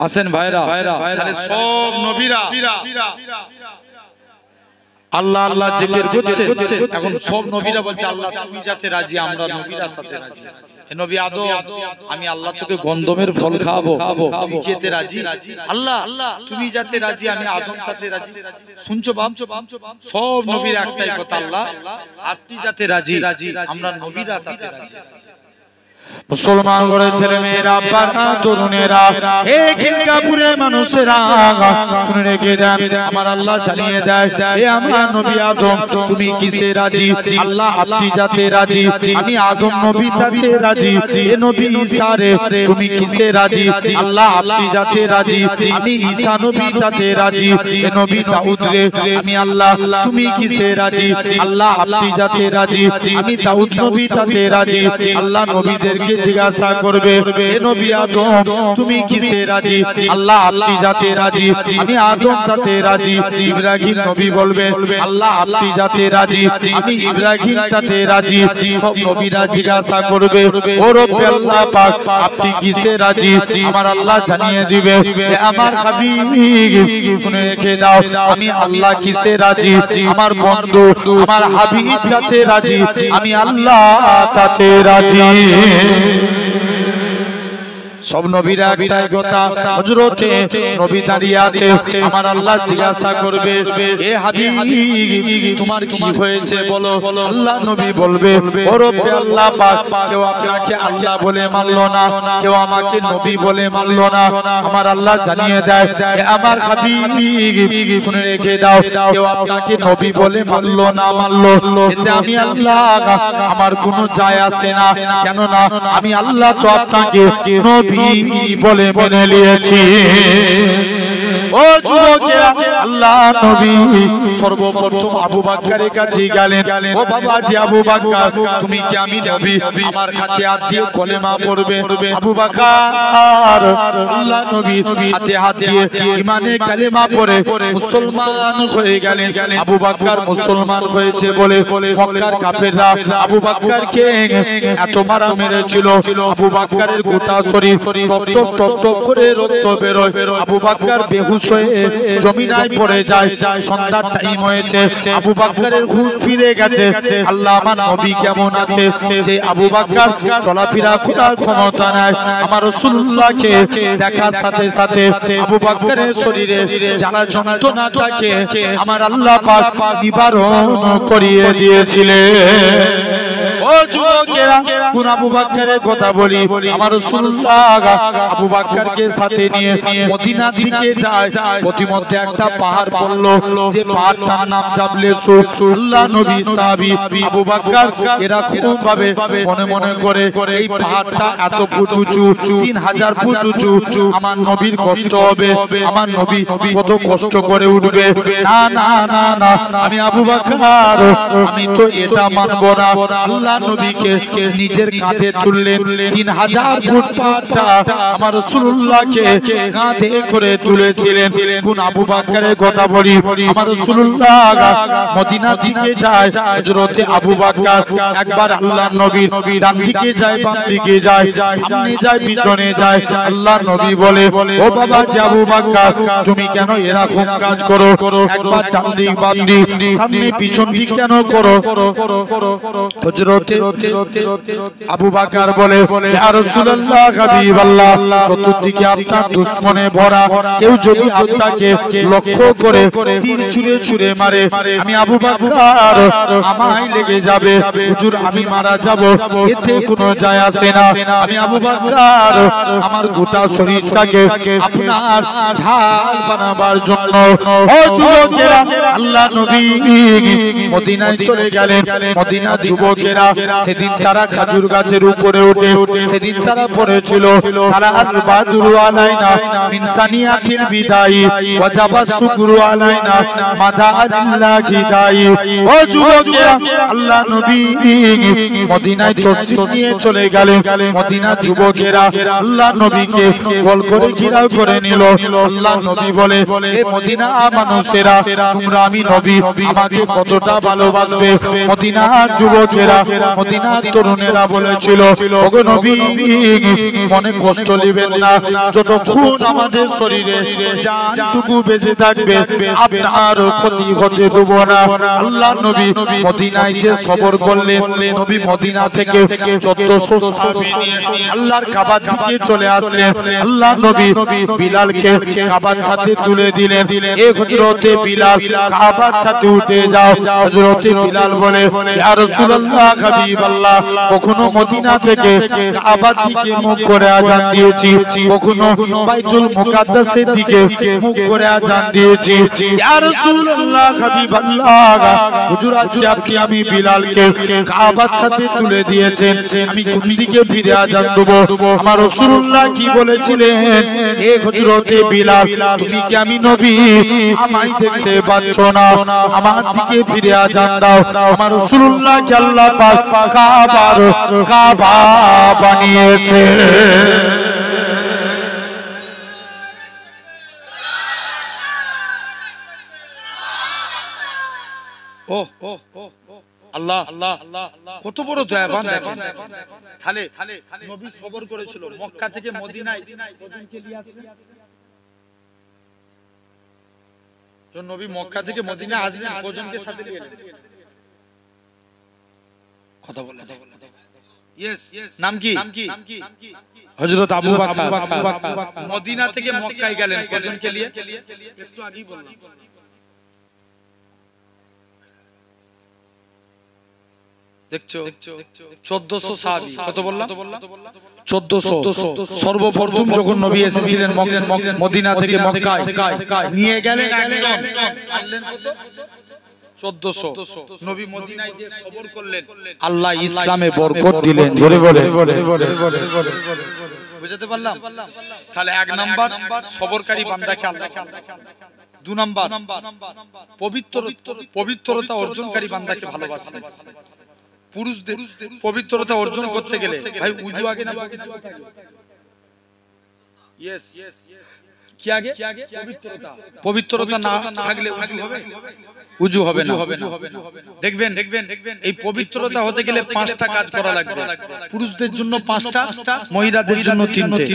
আসেন ভাইরা, তাহলে সব নবীরা আল্লাহ আল্লাহ জিকির করছে। এখন সব নবীরা বলছে আল্লাহ তুমি যাতে রাজি, আমরা নবীরা তাতে রাজি। নবী আদম, আমি আল্লাহ তোকে গন্ধমের ফল খাওয়াবো, তুমি খেতে রাজি? আল্লাহ তুমি যাতে রাজি, আমি আদম তাতে রাজি। শুনছো বাপ? সব নবীরা একটাই কথা, আল্লাহ আপনি যাতে রাজি, আমরা নবীরা তাতে রাজি। মুসলমান করে ছেলে মেয়েরা, বাবা তরুণেরা, হে খিলকাপুরের মানুষেরা শুনে রেখে দেন, আমার আল্লাহ জানিয়ে দেয়, হে আমার নবী আদম তুমি কিসে রাজি? আল্লাহ আপনি যাতে রাজি, আমি আদম নবী তাতে রাজি। হে নবী ঈসা রে তুমি কিসে রাজি? আল্লাহ আপনি যাতে রাজি, আমি ঈসা নবী তাতে রাজি। হে নবী দাউদ রে আমি আল্লাহ তুমি কিসে রাজি? আল্লাহ আপনি যাতে রাজি, আমি দাউদ নবী তাতে রাজি। আল্লাহ নবীদের জিজ্ঞাসা করবে, হে নবী আদম তুমি কিসে রাজি? আল্লাহ আপনি যাতে রাজি, আমি আদম তাতে রাজি। ইব্রাহিম নবী বলবে, আল্লাহ আপনি যাতে রাজি, আমি ইব্রাহিম তাতে রাজি। সব নবীরা জিজ্ঞাসা করবে, ও রব্বে আল্লাহ পাক আপনি কিসে রাজি? আমার আল্লাহ জানিয়ে দিবে, আমার হাবিব শুনে রেখে দাও, আমি আল্লাহ কিসে রাজি? আমার বন্ধু আমার হাবিব যাতে রাজি, আমি আল্লাহ তাতে রাজি। সব নবীরা একটাই কথা, হযরতে নবী দাঁড়িয়ে আছে, আমার আল্লাহ জিজ্ঞাসা করবে, এ হাবিব তোমার কি হয়েছে বলো? আল্লাহ নবী বলবে, ও রব্বে আল্লাহ পাক কেউ আপনাকে আল্লাহ বলে মানলো না, কেউ আমাকে নবী বলে মানলো না। আমার আল্লাহ জানিয়ে দেয়, এ আমার হাবিব শুনে রেখে দাও, কেউ আপনাকে নবী বলে মানলো না মানলো, এতে আমি আল্লাহ আমার কোনো যায় আসে না, কেন না আমি আল্লাহ তো আপনাকে নবী বলে মেনে নিয়েছি। ও যুবকেরা, আল্লাহ নবী সর্বপ্রথম আবু বকরের কাছে গেলেন, ও বাবা জি আবু বকর তুমি কি আমি নবী? আমার হাতে হাত দিয়ে কলেমা পড়বে। আবু বকর আল্লাহ নবী হাতে হাত দিয়ে ঈমানে কালেমা পড়ে মুসলমান হয়ে গেলেন। আবু বকর মুসলমান হয়েছে বলে মক্কার কাফেররা আবু বকরকে এত মারা মেরেছিল, আবু বকরের গোটা শরীর টপ টপ করে রক্ত বেরোয়। আবু বকর বেহুশ হয়ে জমিনায় পড়ে যায়। সন্ধ্যার টাইম হয়েছে, আবু বকরের হুঁশ ফিরে গেছে। আল্লাহ আমার নবী কেমন আছে যে আবু বকর চলাফেরা করার ক্ষমতা নাই। আমার রাসূলুল্লাহকে দেখার সাথে সাথে আবু বকরের শরীরে যারা যন্ত্রণাটাকে আমার আল্লাহ পাক নিবারণ করিয়ে দিয়েছিলেন। ও যুবকেরা, কোন আবু বকরের কথা বলি? আমার রাসূলুল্লাহ আবু বকরকে সাথে নিয়ে মদিনার দিকে যায়। প্রতিমধ্যে একটা পাহাড় পড়লো, যে পাহাড়টার নাম জাবলে সুর। আল্লাহ নবী সাহাবী আবু বকর এরা খুব ভাবে মনে মনে করে এই পাহাড়টা এত ফুট উঁচু, 3000 ফুট উঁচু, আমার নবীর কষ্ট হবে, আমার নবী কত কষ্ট করে উঠবে। না না না না, আমি আবু বকর আমি তো এটা মানব না। আল্লাহ নবীকে নিজের কাঁধে তুললেন 3000 ফুট পাহাড়টা আমার রাসূলুল্লাহকে কাঁধে করে তুলেছিলেন কোন আবু বকরের কথা বলি আমার রাসূলুল্লাহ মদিনা দিকে যায় হযরতে আবু বকর একবার আল্লাহর নবীর ডান দিকে যায় বাম দিকে যায় সামনে যায় পিছনে যায় আল্লাহর নবী বলে ও বাবা আবু বকর তুমি কেন এরকম কাজ করো একবার ডান দিক বাম দিক সামনে পিছন দিক কেন করো হযরতে আবু বকর বলে ইয়া রাসূলুল্লাহ হাবিবাল্লাহ চতুর্দিকে আপনার দুশমনে ভরা কেউ যদি আপনাকে লক্ষ্য করে তীর ছুঁড়ে ছুঁড়ে মারে আমি আবু বকর আমায় লেগে যাবে হুজুর আমি মারা যাব এতে কোনো যায় আসে না আমি আবু বকর আমার গোটা শরীরটাকে আপনার ঢাল বানাবার জন্য ও যুবকেরা আল্লাহ নবী মদিনায় চলে গেলেন মদিনার যুবকেরা সেদিন তারা খেজুর গাছের উপরে উঠে সেদিন তারা পড়েছিল তারা আল বাদরু আলাইনা মিন সানিয়াতিল বিদাই ওয়াজাবা শুকরু আলাইনা মাদা আল্লাহি দাই ও যুবকেরা আল্লাহ নবী মদিনায় তশরিফ নিয়ে চলে গেলেন মদিনার যুবকেরা আল্লাহ নবীকে গোল করে ঘেরাও করে নিল আল্লাহ নবী বলে এ মদিনা মানুষেরা তোমরা আমি নবী আমাকে কতটা ভালোবাসবে মদিনার যুবকেরা মদিনার তরুণেরা বলেছিল ওগো নবী মনে কষ্ট নেবেন না যতক্ষণ আমাদের শরীরে জানটুকু বেঁচে থাকবে আপনার ক্ষতি হতে দেব না আল্লাহ নবী মদিনায় যে সবর করলেন নবী মদিনা থেকে 1400 সাহাবী নিয়ে আল্লাহর কাবার দিকে চলে আসলেন আল্লাহ নবী বিলালকে কাবার সাথে তুলে দিলেন এ হযরতে বিলাল কাবার সাথে উঠে যাও হযরতে বিলাল বলে ইয়া রাসূলুল্লাহ হাবিবাল্লাহ কখনো মদিনা থেকে কাবার দিকে মুখ করে আযান দিয়েছি কখনো বাইতুল মুকাদ্দাসের দিকে মুখ করে আযান দিয়েছি ইয়া রাসূলুল্লাহ হাবিবাল্লাহ হুজুর আজকে আপনি আমি বিলালকে কাবার সাথে তুলে দিয়েছেন আমি কোন দিকে ফিরে আযান দেব আমার রাসূলুল্লাহ কি বলেছিলেন এ হযরতে বিলাল তুমি কি আমি নবী আমায় দেখতে পাচ্ছ না আমার দিকে ফিরে আযান দাও আমার রাসূলুল্লাহ কে আল্লাহ পাক কাবা বানিয়েছে ও আল্লাহ কত বড় দয়াবান দেখেন তাহলে নবী সবর করেছিল মক্কা থেকে মদিনায় কজনকে নিয়ে আসলেন তো নবী মক্কা থেকে মদিনায় আসলেন কজনকে সাথে নিয়ে এলেন কথা বলেন ইয়েস নাম কি হযরত আবু বকর মদিনা থেকে মক্কায় গেলেন কজনকে নিয়ে একটু আগেই বললাম দেখছো 1400 সাহাবী কত বললাম 1400 সর্বপ্রথম যখন নবী এসেছিলেন মদিনা থেকে মক্কায় নিয়ে গেলেন একজন আনলেন কত 1400 নবী মদিনায় যে সবর করলেন আল্লাহ ইসলামে বরকত দিলেন জোরে বলে বুঝতে পারলাম তাহলে এক নাম্বার সবরকারী বান্দাকে আল্লাহ 2 নাম্বার পবিত্রতা অর্জনকারী বান্দাকে ভালোবাসেন পুরুষদের পবিত্রতা অর্জন করতে গেলে ভাই উজু আগে না ইয়েস কি আগে পবিত্রতা না থাকলে উজু হবে না দেখবেন এই পবিত্রতা হতে গেলে 5টা কাজ করা লাগবে পুরুষদের জন্য 5টা মহিলাদের জন্য 3টে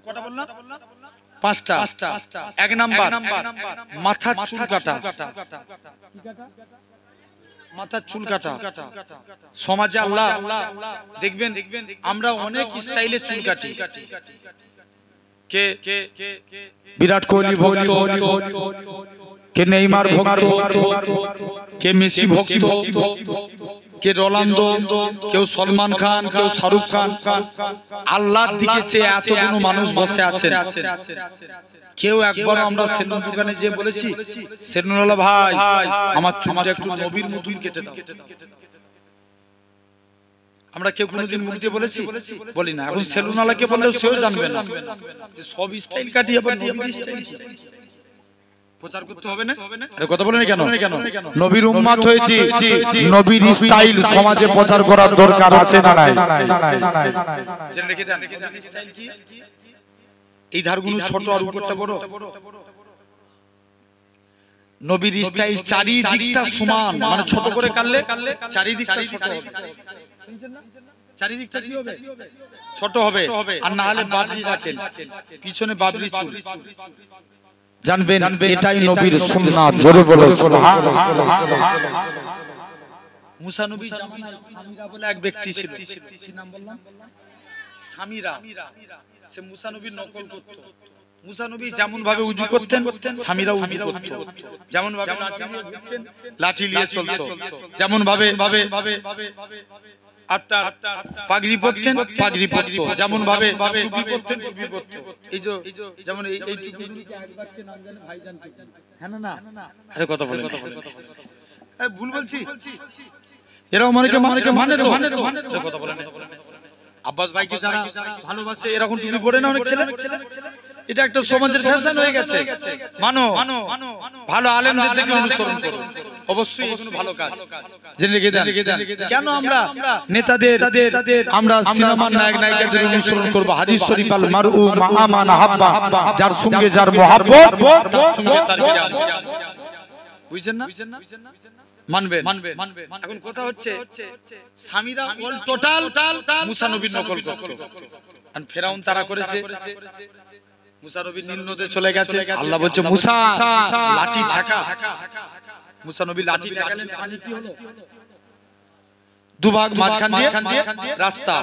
কটা বললাম 5টা এক নাম্বার মাথার চুল কাটা মাথার চুল কাটা সমাজে আল্লাহ দেখবেন আমরা অনেক স্টাইলে চুল কাটি কে বিরাট কোহলি ভক্ত কে নেইমার ভক্ত কে মেসি ভক্ত কে রোনালদো কেউ সলমান খান কেউ শাহরুখ খান আল্লাহর দিকে চেয়ে এতগুলো মানুষ বসে আছেন কেউ একবার আমরা সেলুন দোকানে যে বলেছি সেলুনওয়ালা ভাই আমার চুলটা একটু নবীর মতন কেটে দাও আমরা কেউ কোনোদিন মুখ দিয়ে বলেছি বলি না এখন সেলুনওয়ালাকে বললেও সেও জানবে না যে সব স্টাইল কাটি আবার নবীর স্টাইল প্রচার করতে হবে না? আরে কথা বলেন কেন? নবীর উম্মত হয়েছি, নবীর স্টাইল সমাজে প্রচার করার দরকার আছে না নাই? জেনে রেখে যান। স্টাইল কি? এই ধারগুলো ছোট আর উপরটা বড়। নবীর স্টাইল চারিদিকটা সমান, মানে ছোট করে কাটলে চারিদিকটা ছোট হবে। শুনছেন না? চারিদিকটা কি হবে? ছোট হবে। আর না হলে বাবরি রাখেন, পিছনে বাবরি চুল। জানবেন এটাই নবীর সুন্নাত। জোরে বলো সুবহানাল্লাহ। মুসা নবী জামানায় সামিরা বলে এক ব্যক্তি ছিল। কি নাম বললাম? সামিরা। সে মুসা নবীর নকল করত। মুসা নবী যেমন ভাবে উজু করতেন, সামিরা উজু করত। যেমন ভাবে লাঠি নিয়ে চলতো, যেমন ভাবে আপনার পাগড়ি পরতেন, পাগড়ি পরতো, যেমন ভাবে টুপি পরতেন, টুপি পরতো। এই যে যেমন এই টুপিগুলিকে একবারকে নাম জানে ভাইজান টুপি। হ্যাঁ না? আরে কথা বলেন। ভুল বলছি? এরাও অনেকে মানে তো কথা বলেন। আব্বাস ভাইকে যারা ভালোবাসে এরকম টুপি পরে না অনেক ছেলে। এটা একটা সমাজের ফ্যাশন হয়ে গেছে। মানো, ভালো আলেমদের থেকে অনুসরণ করো, অবশ্যই এগুলো ভালো কাজ। জেনে রেখে দেন। কেন আমরা নেতাদের, আমরা সিনেমার নায়ক নায়িকাদের অনুসরণ করব? হাদিস শরীফ আল মারউ মা মান হাব্বা, যার সঙ্গে যার মহব্বত তার সঙ্গে তার বিরাম। বুঝছেন না? মানবেন। এখন কথা হচ্ছে সামিরা অল টোটাল মুসা নবীর নকল করত। আর ফেরাউন তারা করেছে, মুসা নবী নীল নদে চলে গেছে। আল্লাহ বলছে মুসা লাঠি ঠাকা। মুসা নবী লাঠি ঠাকালেন, পানি কি হলো? দুভাগ, মাঝখান দিয়ে রাস্তা।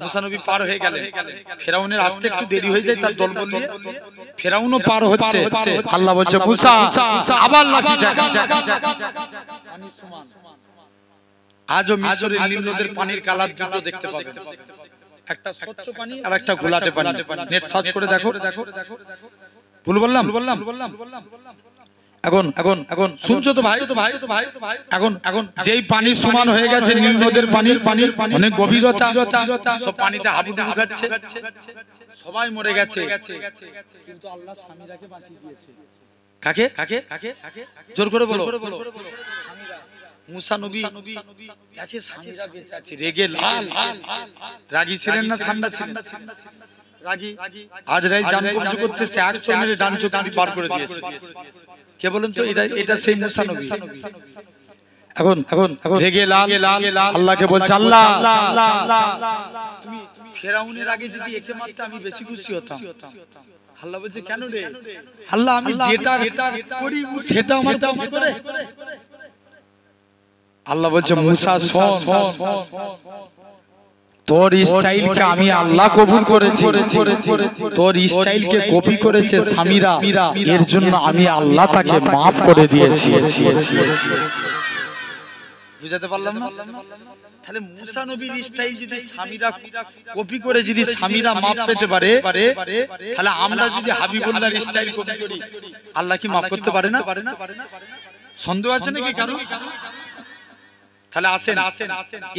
মুসা নবী পার হয়ে গেলেন। ফেরাউনের আসতে একটু দেরি হয়ে যায়, তার দলবল নিয়ে ফেরাউনও পার হচ্ছে। আল্লাহ বলছে মুসা আবার লাঠি ঠাকা। পানি সমান। আজও মিশরের নীল নদের পানির কালার দুটো দেখতে পাবেন, একটা স্বচ্ছ পানি আর একটা ঘোলাটে পানি। নেট সার্চ করে দেখো। ভুল বললাম? এখন শুনছো তো ভাই? এখন যেই পানি সমান হয়ে গেছে নীল নদের পানির অনেক গভীরতা, সব পানিতে হাবুডুবু খাচ্ছে, সবাই মরে গেছে, কিন্তু আল্লাহ সামিরাকে বাঁচিয়ে দিয়েছে। কাকে? জোর করে বলো। মুসা নবী দেখে সামিরা বেঁচে আছে, রেগে লাল। রাগী ছিলেন না ঠান্ডা ছিলেন? রাগী। আজ রাই জান কবজ করতেছে, 100 মেরে ডান চোখ দিয়ে পার করে দিয়েছে। কে বলেন তো? এটা সেই মুসা নবী। এখন রেগে লাল। আল্লাহকে বলছে আল্লাহ তুমি ফেরাউনের আগে যদি একে মারতে আমি বেশি খুশি হতাম। আল্লাহ বলছে কেন রে? আল্লাহ আমি যেটা করি সেটা আমার কবুল করে। আল্লাহ বলছে মুসা শোন, তোর স্টাইলকে আমি আল্লাহ কবুল করেছি, তোর স্টাইলকে কপি করেছে সামিরা, এর জন্য আমি আল্লাহ তাকে মাফ করে দিয়েছি। বুঝাতে পারলাম না? তাহলে মুসা নবীর স্টাইল যদি সামিরা কপি করে যদি সামিরা মাফ পেতে পারে, তাহলে আমরা যদি হাবিবুল্লাহর স্টাইল কপি করি আল্লাহ কি মাফ করতে পারে না? সন্দেহ আছে নাকি কারো? তাহলে আসেন,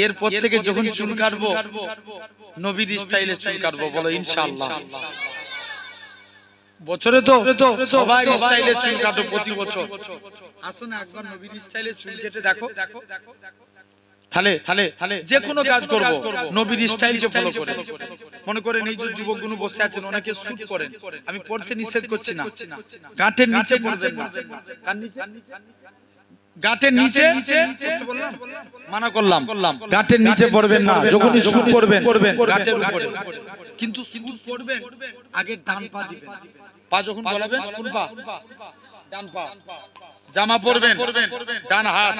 এরপর থেকে যখন চুল কাটবো নবীর স্টাইলে চুল কাটবো, বলো ইনশাআল্লাহ। বছরে তো সবাই স্টাইলে চুল কাটো প্রতি বছর। আসুন একবার নবীর স্টাইলে চুল কেটে দেখো। তাহলে যে কোনো কাজ করব নবীর স্টাইলকে ফলো করে। মনে করেন এই যে যুবকগুলো বসে আছেন, অনেকে স্যুট পরেন, আমি পড়তে নিষেধ করছি না, গাঁটের নিচে পড়বেন না। কার নিচে? গাঁটের নিচে মানা করলাম, গাঁটের নিচে পড়বেন না। যখনই স্যুট পরবেন গাঁটের উপরে, কিন্তু স্যুট পরবেন আগে ডান পা দিবেন। পা যখন গলাবেন কোন পা? ডান পা। জামা পরবেন ডান হাত,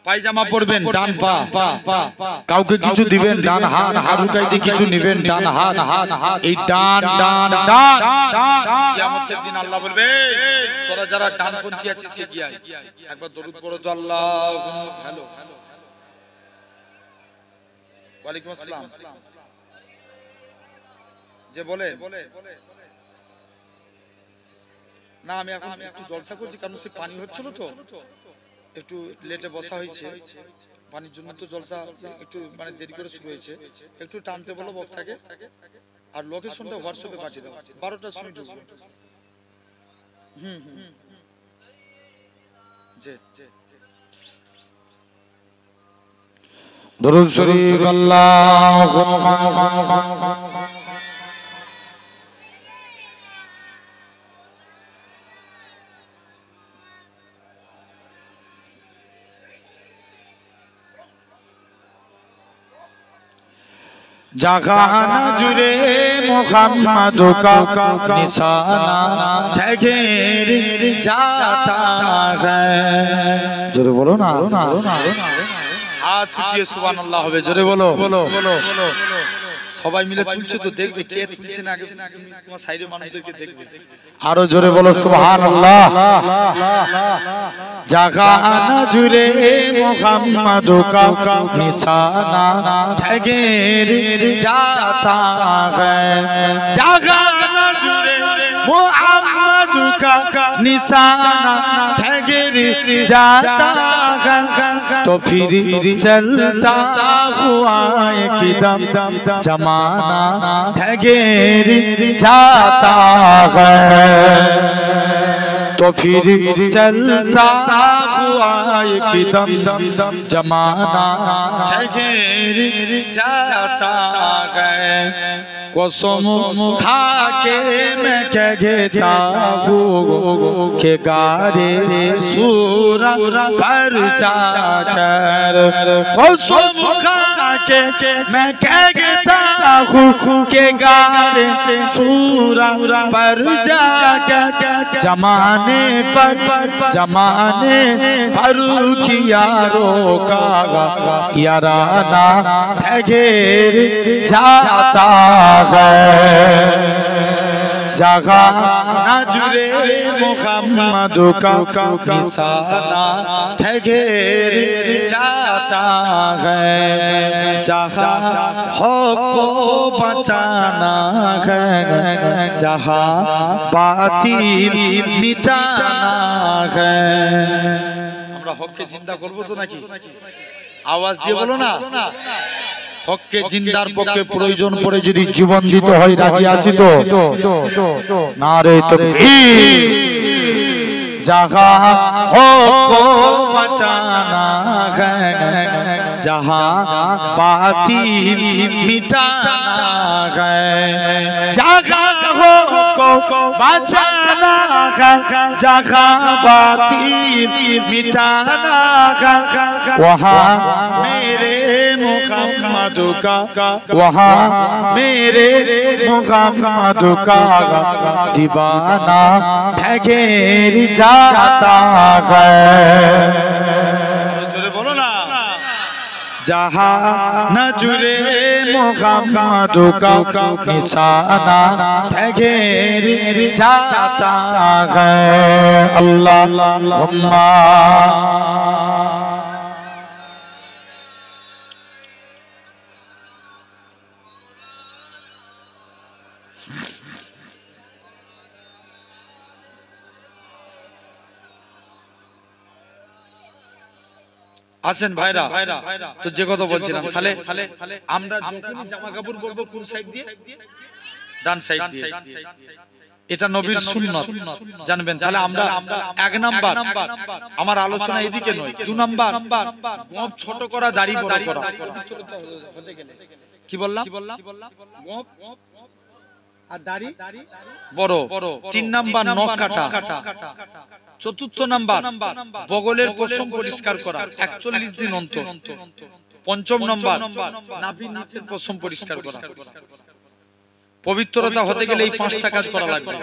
পায়জামা পরবেন ডান পা। কাউকে কিছু দিবেন ডান হাত, হারুকাইতে কিছু নিবেন ডান হাত। এই ডান কিয়ামতের দিন আল্লাহ বলবে তোরা যারা ডানপন্থী আছিস এগিয়ে আয়। একবার দরুদ পড়ো তো। আল্লাহুম্মা হ্যালো ওয়ালাইকুম আসসালাম। যে বলে না আমি এখন একটু জলসা করছি, কারণ সে পানি হচ্ছিল তো একটু লেটে বসা হয়েছে, পানির জন্য তো জলসা একটু মানে দেরি করে শুরু হয়েছে। একটু টানতে বলো বক্তাকে, আর লোকেশনটা হোয়াটসঅ্যাপে পাঠিয়ে দাও। 12টার সময় ঢুকবো, দরুদ শরীফ আল্লাহুম্মা জাগানা জুড়ে মুহাম্মদ কা নিশানা ঠেকের जाता है জোরে বলো না হাত উঠিয়ে সুবহানাল্লাহ হবে জোরে বলো সবাই মিলে তুলছে তো দেখবে কে তুলছে না আগে তোমার সাইডে মানুষদেরকে দেখবে আরো জোরে বলো সুবহানাল্লাহ জাগানা জুড়ে মুহাম্মদ কা নিশানা ঠেকের जाता है জাগানা জুড়ে मुहम्मद का निशाना ठहर जाता है तो फिर चलता हुआ एकदम जमाना ठहर जाता है तो फिर चलता हुआ एकदम जमाना ठहर जाता है कसम खा के मैं कहता हूँ के गारे सूरा पर जाकर कसम खा के मैं कहता हूँ के गारे सूरा पर जाकर जमाने पर किया रोका याराना ठहर जाता जगा न जुरे मुहम्मद का निशाना ठहर जाता है जहाँ हो को बचाना है जहाँ बातिल मिटाना है আমরা হককে জিন্দা করব তো নাকি আওয়াজ দিয়ে বলো না হককে জিন্দার পক্ষে প্রয়োজন পড়ে যদি জীবন দিতে হয় রাজি আছি তো নারে তাকবীর जहाँ हो को बचाना है जहाँ बातिल मिटाना है जहाँ हो को बचाना है जहाँ बातिल मिटाना है वहाँ मेरे मुहम्मद का वहाँ मेरे मुहम्मद का दीवाना ठहर जाता है জোরে বলো না जहाँ न जुरे मुहम्मद का निशाना ठहर जाता है अल्लाहुम्मा আসেন ভাইরা তো যে কথা বলছিলাম তাহলে আমরা যখনই জামা কাপড় পরবো কোন সাইড দিয়ে ডান সাইড দিয়ে এটা নবীর সুন্নাত জানবেন তাহলে আমরা এক নাম্বার আমার আলোচনা এদিকে নয় দুই নাম্বার গোঁফ ছোট করা দাড়ি বড় করা কি বললাম গোঁফ আর দাড়ি বড় তিন নাম্বার নখ কাটা চতুর্থ নাম্বার বগলের পশম পরিষ্কার করা 41 দিন অন্তর পঞ্চম নাম্বার নাভির নিচের পশম পরিষ্কার করা পবিত্রতা হতে গেলে এই পাঁচটা কাজ করা লাগবে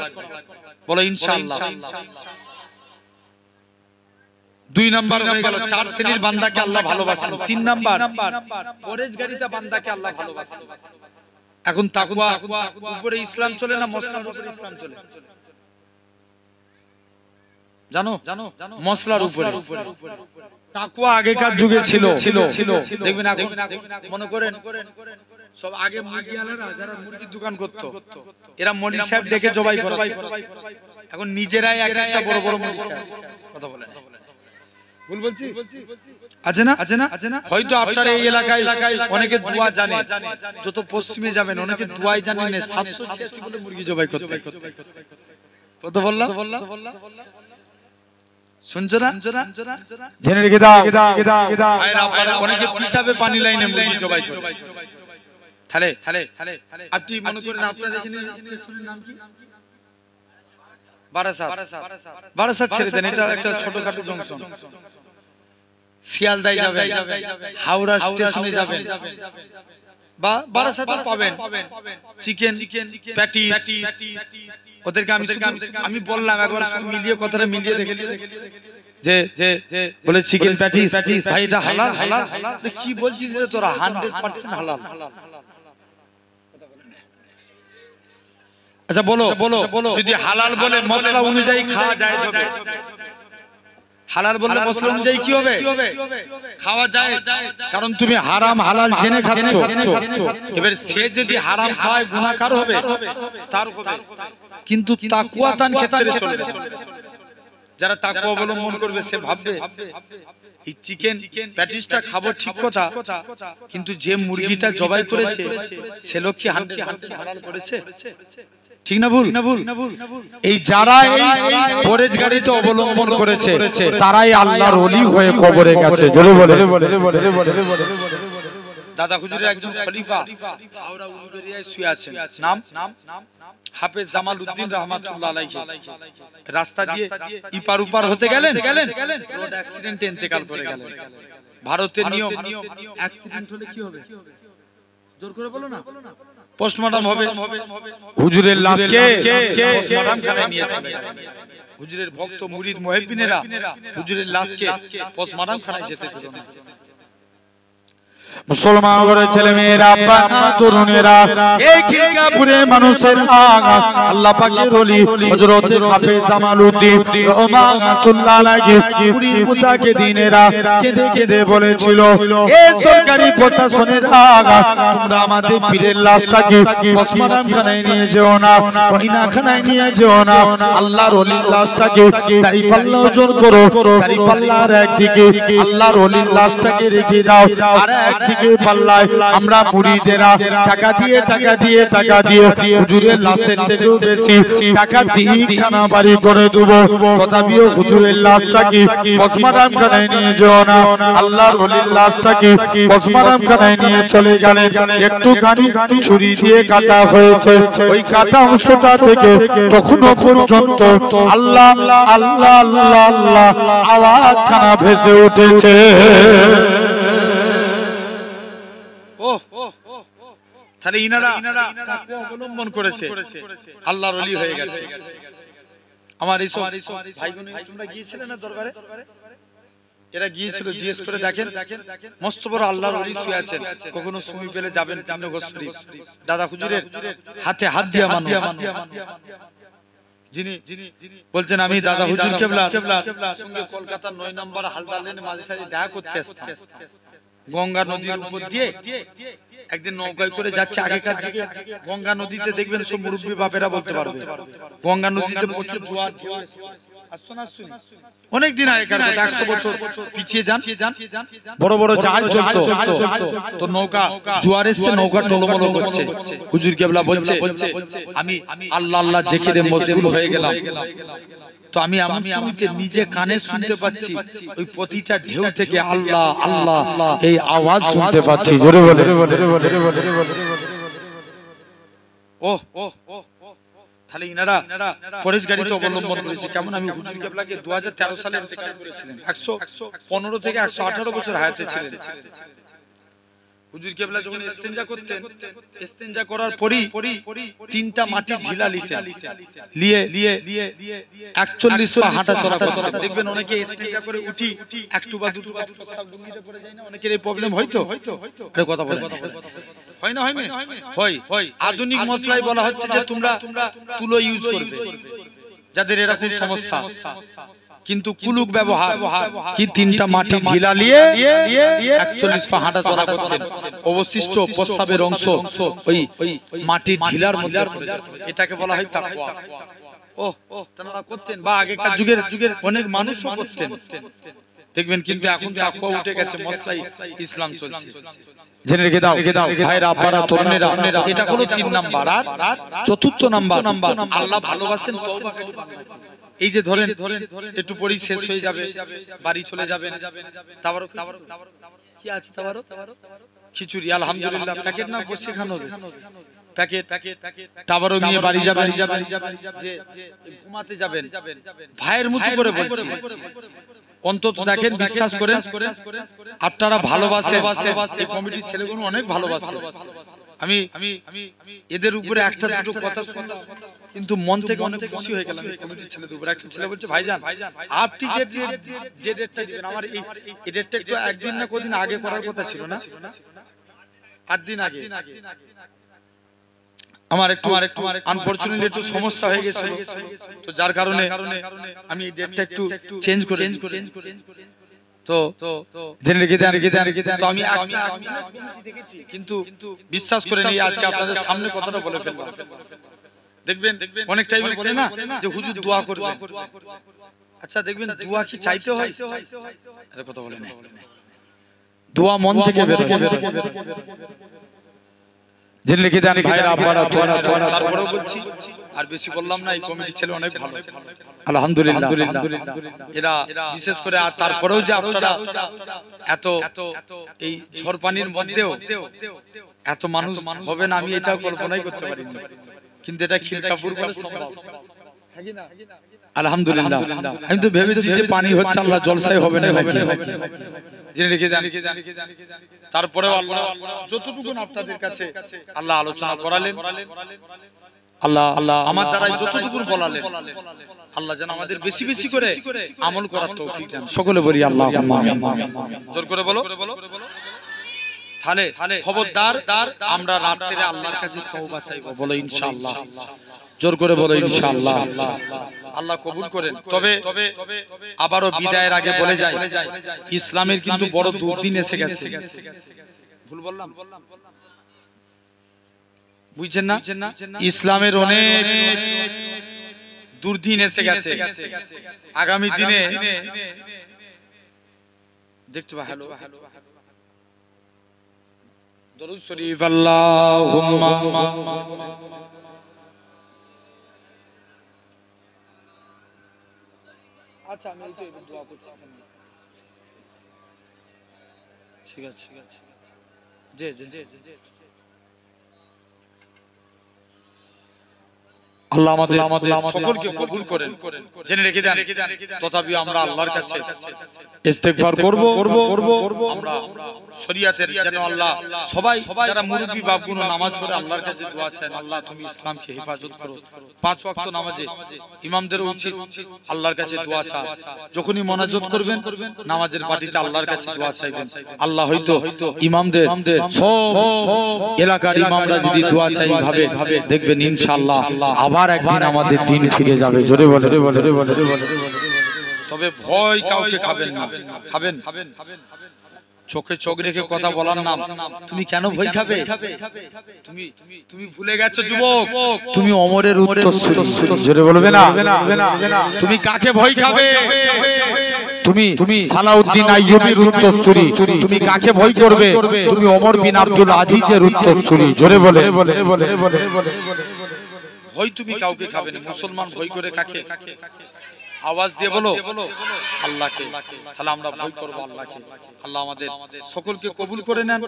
বলো ইনশাআল্লাহ দুই নাম্বার হয়ে গেল চার শ্রেণীর বান্দাকে আল্লাহ ভালোবাসেন তিন নাম্বার পরেশগারিতা বান্দাকে আল্লাহ ভালোবাসেন এখন তাকওয়া উপরে ইসলাম চলে না মসলার উপরে ইসলাম চলে জানো মসলার উপরে তাকওয়া আগেকার যুগে ছিল দেখবেন মনে করেন সব আগে মুরগিওয়ালারা যারা মুরগির দোকান করতো এরা মলি সাহেব ডেকে জবাই করে এখন নিজেরাই একটা বড় বড় মলি সাহেব কথা বলেন ভুল বলছি আছে না হয়তো আপনার এই এলাকায় অনেকে দোয়া জানে যত পশ্চিমে যাবেন অনেকে দোয়াই জানেন না 786 বলে মুরগি জবাই করতে কত বললাম? শুনছো না? জেনে রেখে দাও। অনেকে পিসাবে পানি লাইনে মুরগি জবাই করে। তাহলে আপনি মনে করেন আপনারা এখানে স্টেশনের নাম কি? বারাসাত ছেড়ে দেন, এটা একটা ছোটখাটো জংশন। শিয়ালদায় যাবেন, হাওড়া স্টেশনে যাবেন, বা বারাসাতে পাবেন চিকেন প্যাটিস। ওদেরকে আমি বললাম একবার মিলিয়ে, কথাটা মিলিয়ে দেখে যে বলে চিকেন প্যাটিস, ভাই এটা হালাল? কি বলছিস রে তোরা? 100% হালাল। আচ্ছা বলো, যদি হালাল বলে মশলা অনুযায়ী খাওয়া যায় হবে? হালাল বললে মশলা অনুযায়ী কি হবে? খাওয়া যায়। কারণ তুমি হারাম হালাল জেনে খাচ্ছ। এবার সে যদি হারাম খায় গুনাহগার হবে, তার হবে। কিন্তু তাকওয়া তার ক্ষেত্রে চলবে। যারা তাকওয়া অবলম্বন করবে সে ভাববে এই চিকেন প্যাটিসটা খাবো ঠিক কথা, কিন্তু যে মুরগিটা জবাই করেছে সে লোক কি হালাল করেছে? ঠিক না ভুল? এই যারা এই পরেজগারিতে অবলম্বন করেছে তারাই আল্লাহর ওলি হয়ে কবরে গেছে। জোরে বলে। দাদা হুজুরের একজন খলিফা হাওড়া উলুবেড়িয়ায় শুয়ে আছেন, নাম হাফেজ জামাল উদ্দিন রাহমাতুল্লাহ আলাইহি। রাস্তা দিয়ে ইপার উপার হতে গেলেন, রোড অ্যাক্সিডেন্টে ইন্তেকাল করে গেলেন। ভারতের নিয়ম, অ্যাক্সিডেন্ট হলে কি হবে? জোর করে বলো না, পোস্টমর্টম হবে। হুজুরের লাশকে পোস্টমর্টম খানায় নিয়ে চলে গেলেন। হুজুরের ভক্ত মুরিদ মুহিব্বিনেরা হুজুরের লাশকে পোস্টমর্টম খানায় যেতে দিল না। মুসলমান ঘরের ছেলে মেয়েরা, তরুণেরা, এই খিলগাপুরে মানুষের আল্লাহ পাকের ওলি হযরত হাফেজ জামালউদ্দিন রাহমাতুল্লাহ আলাইহি পুরীর মুতাকিদিনেরা কেঁদে কেঁদে বলেছিল, এই সরকারি প্রশাসনের তোমরা আমাদের পীরের লাশটাকে পোস্টমর্টম খানায় নিয়ে যেও না, ওইনা খানায় নিয়ে যেও না। আল্লাহর ওলির লাশটাকে দাঁড়িপাল্লা ওজন করো, দাঁড়িপাল্লার একদিকে আল্লাহর ওলির লাশটাকে রেখে দাও, আর দিকে পাল্লায় আমরা মুরিদেরা টাকা দিয়ে হুজুরের লাশের থেকেও বেশি টাকা দিয়ে খানা বাড়ি করে দেব। তথাপিও হুজুরের লাশটাকে পোস্টমর্টম খানায় নিয়ে যেও না। আল্লাহর ওলির লাশটাকে পোস্টমর্টম খানায় নিয়ে চলে গেলেন। একটুখানি ছুরি দিয়ে কাটা হয়েছে, ওই কাটা অংশটা থেকে তখনও পর্যন্ত আল্লাহ আল্লাহ আল্লাহ আল্লাহ আওয়াজ খানা ভেসে উঠেছে। তাহলে ইনারা তাকওয়া অবলম্বন করেছে, আল্লাহর ওলি হয়ে গেছে। আমার এই ভাইগুলো তোমরা গিয়েছিলে না দরবারে? এরা গিয়েছিল, জিজ্ঞেস করে দেখেন মস্ত বড় আল্লাহর ওলি শুয়ে আছেন। কখনো সময় পেলে যাবেন তিননগর শরীফ, দাদা হুজুরের হাতে হাত দিয়া মানুষ, যিনি বলছেন আমি দাদা হুজুর কেবলার সঙ্গে কলকাতার 9 নম্বর হালদার লেনে মাঝে সাঝে দেখা করতে আসতাম। গঙ্গা নদীর উপর দিয়ে একদিন নৌকায় করে যাচ্ছে। আগেকার যুগে গঙ্গা নদীতে দেখবেন সব মুরব্বী বাপেরা বলতে পারবে, গঙ্গা নদীতে প্রচুর জোয়ার আসতো না, অনেকদিন আগেকার কথা, 100 বছর পিছিয়ে যান, বড় বড় জাহাজ চলতো, তো নৌকা জোয়ার এসে নৌকা টলমল করছে। হুজুর কেবলা বলছে আমি আল্লাহ আল্লাহ জিকিরে মশগুল হয়ে গেলাম, তো আমি নিজে কানে শুনতে পাচ্ছি ওই প্রতিটা ঢেউ থেকে আল্লাহ আল্লাহ এই আওয়াজ শুনতে পাচ্ছি। জোরে বলে। তাহলে ইনারা পরেশগারিতে অবলম্বন করেছে। কেমন? আমি হুজুর কেবলাকে 2013 সালে ইন্তেকাল করেছিলেন, 115 থেকে 118 বছর হায়াতে ছিলেন। হুজুর কেবলা যখন ইস্তেঞ্জা করতেন, ইস্তেঞ্জা করার পরই 3টা মাটির ঢিলা নিয়ে 41 পা হাঁটা চলা করতেন। দেখবেন অনেকে ইস্তেঞ্জা করে উঠি একটু বা দুটো প্রস্রাব গুলিতে পড়ে যায় না, অনেকের এই প্রবলেম হয়তো। আরে কথা বলে হয় না? হয়। আধুনিক মশলাই বলা হচ্ছে যে তোমরা তুলো ইউজ করবে যাদের এরকম সমস্যা, কিন্তু কুলুক ব্যবহার কি 3টা মাটি ঢিলা নিয়ে 41 পা হাঁটা চলা করতেন। অবশিষ্ট প্রস্রাবের অংশ ওই মাটির ঢিলার মধ্যে পড়ে যেত। এটাকে বলা হয় তাকওয়া। তারা করতেন, বা আগেকার যুগের অনেক মানুষও করতেন। দেখবেন, কিন্তু এখন তাকওয়া উঠে গেছে, মসলাই ইসলাম চলছে। জেনে রেখে দাও ভাইরা, আব্বারা, তরুণেরা, এটা হলো 3 নাম্বার। আর 4র্থ নাম্বার, আল্লাহ ভালোবাসেন তওবা। এই যে ধরেন একটু পরেই শেষ হয়ে যাবে, বাড়ি চলে যাবেন, তাবারক কি আছে, তাবারক খিচুড়ি, আলহামদুলিল্লাহ, প্যাকেট না বসে খানো প্যাকেট, তাবারক নিয়ে বাড়ি যাবেন, যে ঘুমাতে যাবেন, ভাইয়ের মতো করে বলছি, অন্তত দেখেন, বিশ্বাস করেন আপনারা ভালোবাসে, এই কমিটির ছেলেগুলো অনেক ভালোবাসে। আমি এদের উপরে একটা দুটো কথা শুনলাম, কিন্তু মন থেকে অনেক খুশি হয়ে গেলাম। এই কমিটির ছেলেদের উপরে একটা ছেলে বলছে, ভাইজান আপনি যে ডেটটা দিবেন, আমার এই ডেটটা একটু একদিন না কদিন আগে করার কথা ছিল না, 8 দিন আগে। আমার একটু আনফরচুনেটলি একটু সমস্যা হয়ে গেছিল, তো যার কারণে আমি এই ডেটটা একটু চেঞ্জ করে, তো জেনে রেখে দেন, তো আমি দেখেছি, কিন্তু বিশ্বাস করে নিয়ে আজকে আপনাদের সামনে কথাটা বলে ফেললাম। দেখবেন অনেক টাইমে বলে না যে হুজুর দোয়া করবে, আচ্ছা দেখবেন দোয়া কি চাইতে হয়, এটা কথা বলে না, দোয়া মন থেকে বেরোয়। জেনে রেখে দেন ভাইরা, আব্বারা, তারপরেও বলছি, আর বেশি বললাম না, এই কমিটির ছেলে অনেক ভালো, আলহামদুলিল্লাহ। এরা বিশেষ করে, আর তারপরেও যে আপনারা এত এই ঝড় পানির মধ্যেও এত মানুষ হবে না, আমি এটাও কল্পনাই করতে পারি না, কিন্তু এটা খিলকাপুর বলে সম্ভব, আলহামদুলিল্লাহ। আমি তো ভেবেছি যে পানি হচ্ছে, আল্লাহ জলসাই হবে না, জেনে রেখে দেন। তারপরেও আল্লাহ যতটুকু আপনাদের কাছে আল্লাহ আলোচনা করালেন, আল্লাহ আমার দ্বারা যতটুকু বলালেন, আল্লাহ যেন আমাদের বেশি বেশি করে আমল করার তৌফিক দেন। সকলে বলি আল্লাহুম্মা আমিন। জোর করে বলো। তাহলে খবরদার, আমরা রাতে আল্লাহর কাছে তওবা চাইবো, বলো ইনশাআল্লাহ। জোর করে বলো ইনশাআল্লাহ। আল্লাহ কবুল করেন। তবে আবারও বিদায়ের আগে বলে যাই, ইসলামের কিন্তু বড় দুর্দিন এসে গেছে। ভুল বললাম? বুঝছেন না? ইসলামের অনেক দুর্দিন এসে গেছে। আগামী দিনে দেখতে পাবো। হ্যালো, দরুদ শরীফ, আল্লাহুম্মা। আচ্ছা, আমি এই তো দোয়া করছি। ঠিক আছে, জি। আল্লাহ আমাদের সকলকে কবুল করেন। জেনে রেখে দেন, তথাপি আমরা আল্লাহর কাছে ইস্তেগফার করব। আমরা শরীয়তের যেন আল্লাহ সবাই যারা মুরব্বি বাপগুলো নামাজ পড়ে আল্লাহর কাছে দোয়া চান, আল্লাহ তুমি ইসলামকে হেফাজত করো। 5 ওয়াক্ত নামাজে ইমামদের উচিত আল্লাহর কাছে দোয়া চাওয়া। যখনই মুনাজাত করবেন নামাজের পাটিতে আল্লাহর কাছে দোয়া চাইবেন। আল্লাহ হয়তো ইমামদের সব এলাকার ইমামরা যদি দোয়া চাই ভাবে, দেখবেন ইনশাআল্লাহ আবার একদিন আমাদের দিন ফিরে যাবে। জোরে বলে। তবে ভয় কাউকে খাবেন না। খাবেন চোখে চোখ রেখে কথা বলার নাম। তুমি কেন ভয় খাবে? তুমি ভুলে গেছো যুবক, তুমি ওমরের উত্তরসূরি। জোরে বলবে না? তুমি কাকে ভয় খাবে? তুমি সালাউদ্দিন আইয়ুবীর উত্তরসূরি। তুমি কাকে ভয় করবে? তুমি ওমর বিন আব্দুল আজিজের উত্তরসূরি। জোরে বলে। ভয় তুমি কাউকে খাবে না। মুসলমান ভয় করে কাকে? আওয়াজ দিয়ে বলো আল্লাহকে। তাহলে আমরা ভয় করব আল্লাহকে। আল্লাহ আমাদের সকলকে কবুল করে নেন।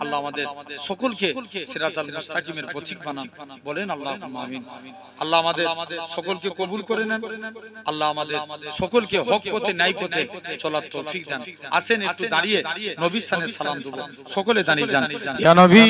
আল্লাহ আমাদের সকলকে সিরাতাল মুস্তাকিমের পথিক বানান। বলেন আল্লাহুম্মা আমিন। আল্লাহ আমাদের সকলকে কবুল করে নেন। আল্লাহ আমাদের সকলকে হক পথে ন্যায় পথে চলার তৌফিক দেন। আসেন একটু দাঁড়িয়ে নবীর শানে সালাম দেব। সকলে দাঁড়িয়ে যান। ইয়া নবী